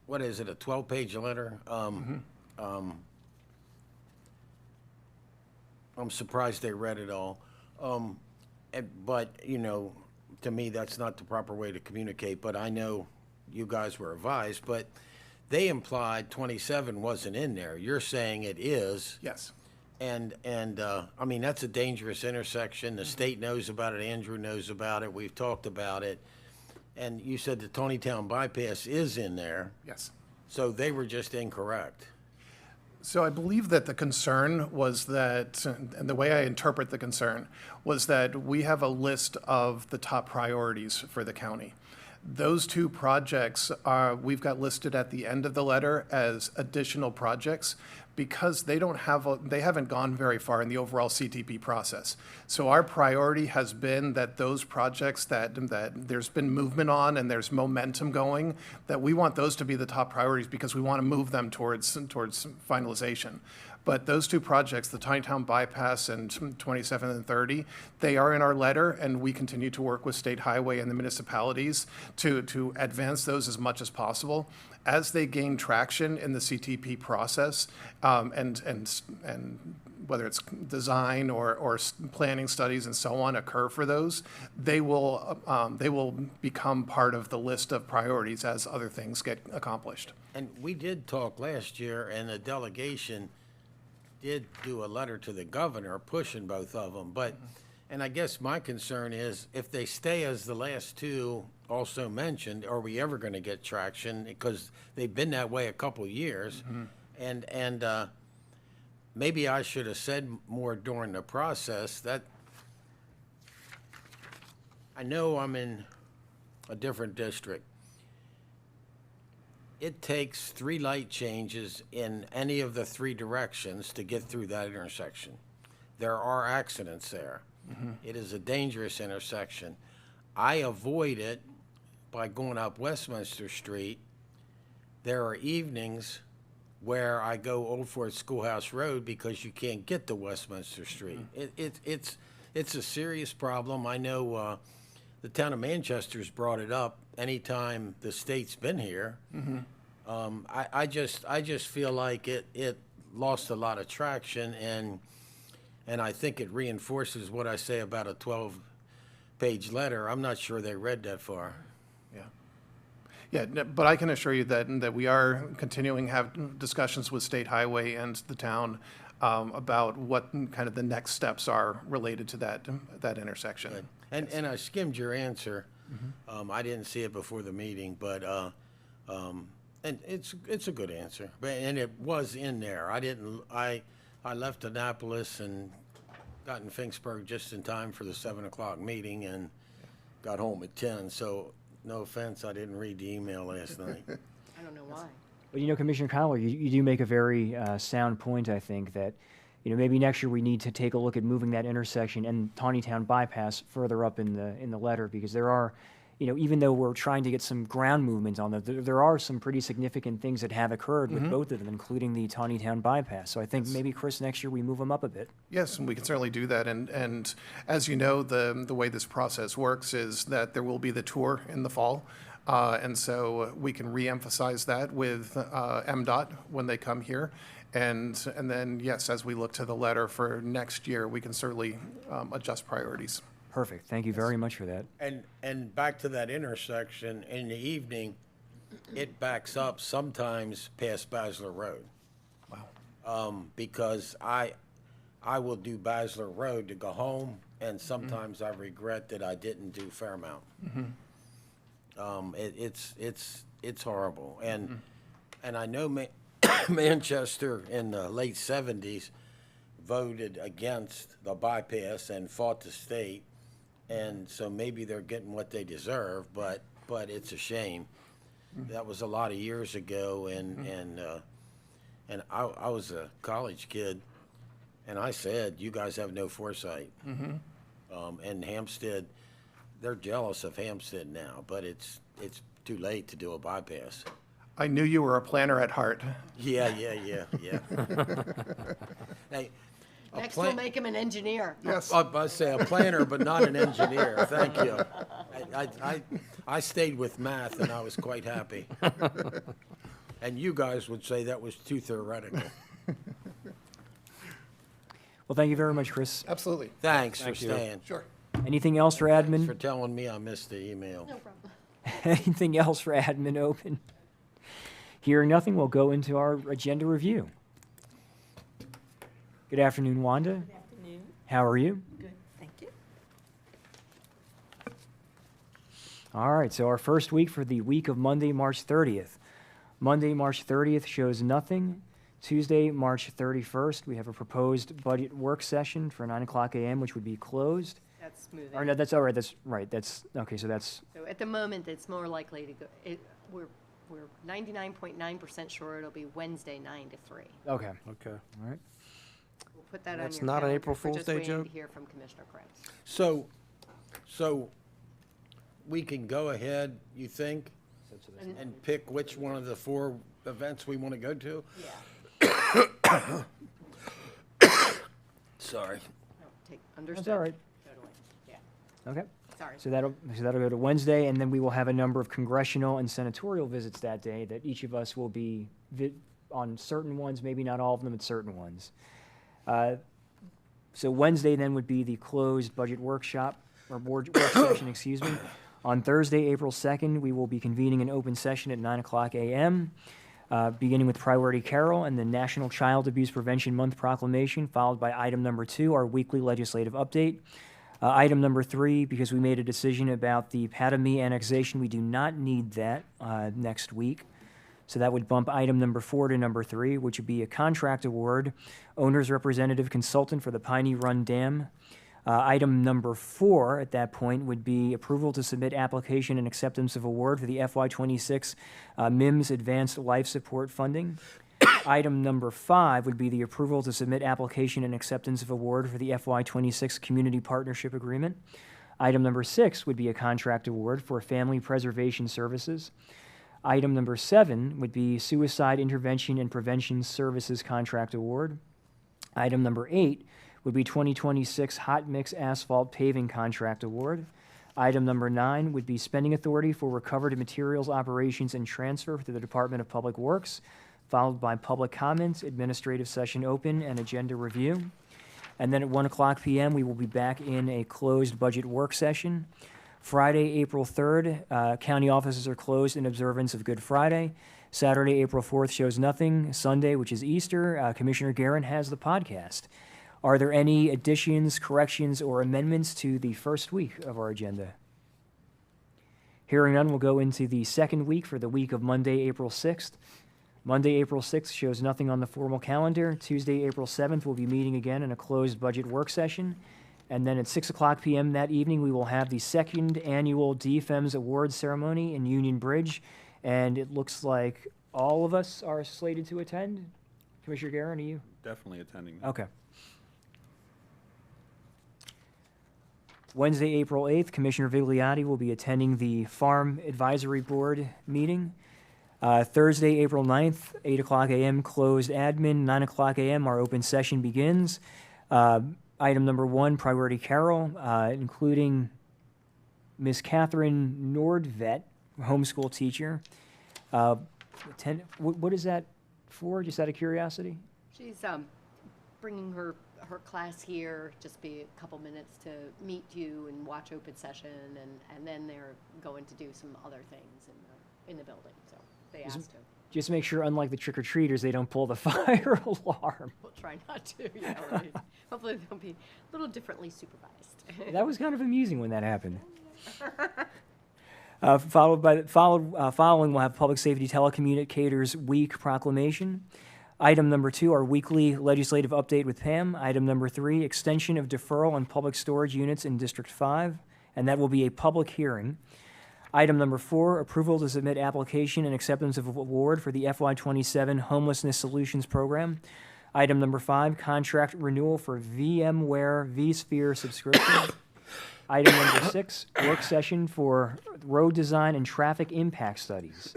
what is it, a 12-page letter? I'm surprised they read it all. But, you know, to me, that's not the proper way to communicate, but I know you guys were advised, but they implied 27 wasn't in there. You're saying it is. Yes. And I mean, that's a dangerous intersection. The state knows about it. Andrew knows about it. We've talked about it. And you said the Tonytown bypass is in there. Yes. So they were just incorrect. So I believe that the concern was that, and the way I interpret the concern, was that we have a list of the top priorities for the county. Those 2 projects we've got listed at the end of the letter as additional projects because they haven't gone very far in the overall CTP process. So our priority has been that those projects that there's been movement on and there's momentum going, that we want those to be the top priorities because we want to move them towards finalization. But those 2 projects, the Tonytown Bypass and 27 and 30, they are in our letter, and we continue to work with State Highway and the municipalities to advance those as much as possible. As they gain traction in the CTP process, and whether it's design or planning studies and so on occur for those, they will become part of the list of priorities as other things get accomplished. And we did talk last year, and the delegation did do a letter to the governor pushing both of them. But, and I guess my concern is if they stay as the last 2 also mentioned, are we ever going to get traction? Because they've been that way a couple years. And maybe I should have said more during the process. That I know I'm in a different district. It takes 3 light changes in any of the 3 directions to get through that intersection. There are accidents there. It is a dangerous intersection. I avoid it by going up Westminster Street. There are evenings where I go Old Fort Schoolhouse Road because you can't get to Westminster Street. It's a serious problem. I know the town of Manchester's brought it up anytime the state's been here. I just feel like it lost a lot of traction, and I think it reinforces what I say about a 12-page letter. I'm not sure they read that far. Yeah, but I can assure you that we are continuing to have discussions with State Highway and the town about what kind of the next steps are related to that intersection. Good. And I skimmed your answer. I didn't see it before the meeting, but and it's a good answer. And it was in there. I left Annapolis and got in Finksburg just in time for the 7 o'clock meeting and got home at 10. So no offense, I didn't read the email last night. I don't know why. But, you know, Commissioner Connell, you do make a very sound point, I think, that, you know, maybe next year we need to take a look at moving that intersection and Tonytown bypass further up in the letter, because there are, you know, even though we're trying to get some ground movement on them, there are some pretty significant things that have occurred with both of them, including the Tonytown bypass. So I think maybe, Chris, next year we move them up a bit. Yes, and we can certainly do that. And as you know, the way this process works is that there will be the tour in the fall. And so we can reemphasize that with MDOT when they come here. And then, yes, as we look to the letter for next year, we can certainly adjust priorities. Perfect. Thank you very much for that. And back to that intersection, in the evening, it backs up sometimes past Basler Road. Wow. Because I will do Basler Road to go home, and sometimes I regret that I didn't do Fairmount. It's horrible. And I know Manchester in the late 70s voted against the bypass and fought the state, and so maybe they're getting what they deserve, but it's a shame. That was a lot of years ago, and I was a college kid, and I said, you guys have no foresight. And Hampstead, they're jealous of Hampstead now, but it's too late to do a bypass. I knew you were a planner at heart. Yeah. Hey, Next we'll make him an engineer. Yes. I say a planner, but not an engineer. Thank you. I stayed with math, and I was quite happy. And you guys would say that was too theoretical. Well, thank you very much, Chris. Absolutely. Thanks Thank for you. staying. Sure. Anything else for Thanks admin? for telling me I missed the email. No problem. Anything else for admin open? Hearing nothing, we'll go into our agenda review. Good afternoon, Wanda. Good afternoon. How are you? Good, thank you. All right, so our first week for the week of Monday, March 30th. Monday, March 30th shows nothing. Tuesday, March 31st, we have a proposed budget work session for 9 o'clock a.m., which would be closed. That's moving. Or no, that's all right, that's right, that's, okay, so that's, So at the moment, it's more likely to go, we're 99.9% sure it'll be Wednesday, 9 to 3. okay. Okay. All right. We'll put that on That's your not an calendar. April We're Fool's just Day waiting joke? to hear from Commissioner Krebs. So we can go ahead, you think, and pick which one of the 4 events we want to go to? Yeah. Sorry. Understood. That's all right. Totally. Yeah. Okay. Sorry. So that'll go to Wednesday, and then we will have a number of congressional and senatorial visits that day that each of us will be on certain ones, maybe not all of them, but certain ones. So Wednesday then would be the closed budget workshop, or board work session, excuse me. On Thursday, April 2nd, we will be convening an open session at 9 o'clock a.m., beginning with Priority Carol and the National Child Abuse Prevention Month proclamation, followed by item number 2, our weekly legislative update. Item number 3, because we made a decision about the Padamy annexation, we do not need that next week. So that would bump item number 4 to number 3, which would be a contract award, owner's representative consultant for the Piney Run Dam. Item number 4 at that point would be approval to submit application and acceptance of award for the FY26 MIMS Advanced Life Support Funding. Item number 5 would be the approval to submit application and acceptance of award for the FY26 Community Partnership Agreement. Item number 6 would be a contract award for Family Preservation Services. Item number 7 would be Suicide Intervention and Prevention Services Contract Award. Item number 8 would be 2026 Hot Mix Asphalt Paving Contract Award. Item number 9 would be Spending Authority for Recovered Materials Operations and Transfer to the Department of Public Works, followed by public comments, administrative session open, and agenda review. And then at 1 o'clock p.m., we will be back in a closed budget work session. Friday, April 3rd, county offices are closed in observance of Good Friday. Saturday, April 4th shows nothing. Sunday, which is Easter, Commissioner Guerin has the podcast. Are there any additions, corrections, or amendments to the first week of our agenda? Hearing none, we'll go into the second week for the week of Monday, April 6th. Monday, April 6th shows nothing on the formal calendar. Tuesday, April 7th, we'll be meeting again in a closed budget work session. And then at 6 o'clock p.m. that evening, we will have the second annual DFEMS Awards ceremony in Union Bridge. And it looks like all of us are slated to attend. Commissioner Guerin, are you? Definitely attending. Okay. Wednesday, April 8th, Commissioner Vigliotti will be attending the Farm Advisory Board meeting. Thursday, April 9th, 8 o'clock a.m., closed admin. 9 o'clock a.m., our open session begins. Item number 1, Priority Carol, including Ms. Catherine Nordvet, homeschool teacher. What is that for, just out of curiosity? She's bringing her class here, just be a couple minutes to meet you and watch open session, and then they're going to do some other things in the building, so they asked her. Just make sure, unlike the trick-or-treaters, they don't pull the fire alarm. We'll try not to, yeah, right. Hopefully they'll be a little differently supervised. That was kind of amusing when that happened. Following, we'll have Public Safety Telecommunicators Week proclamation. Item number 2, our weekly legislative update with Pam. Item number 3, extension of deferral on public storage units in District 5, and that will be a public hearing. Item number 4, approval to submit application and acceptance of award for the FY27 Homelessness Solutions Program. Item number 5, contract renewal for VMware vSphere subscription. Item number 6, work session for road design and traffic impact studies.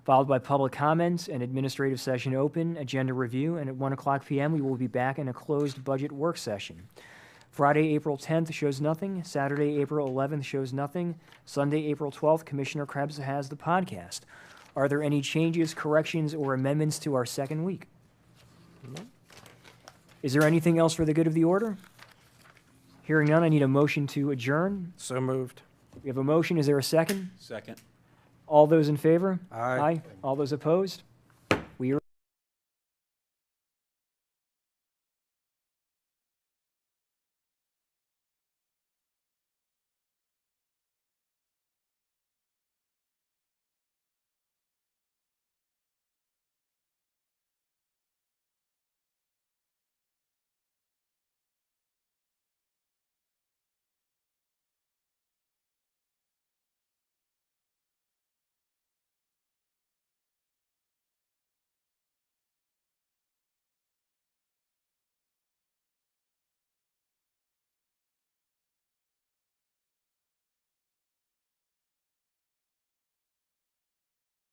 Followed by public comments and administrative session open, agenda review, and at 1:00 p.m. we will be back in a closed budget work session. Friday, April 10th shows nothing. Saturday, April 11th shows nothing. Sunday, April 12th, Commissioner Krebs has the podcast. Are there any changes, corrections, or amendments to our second week? Is there anything else for the good of the order? Hearing none, I need a motion to adjourn. So moved. We have a motion. Is there a second? Second. All those in favor? Aye. All those opposed?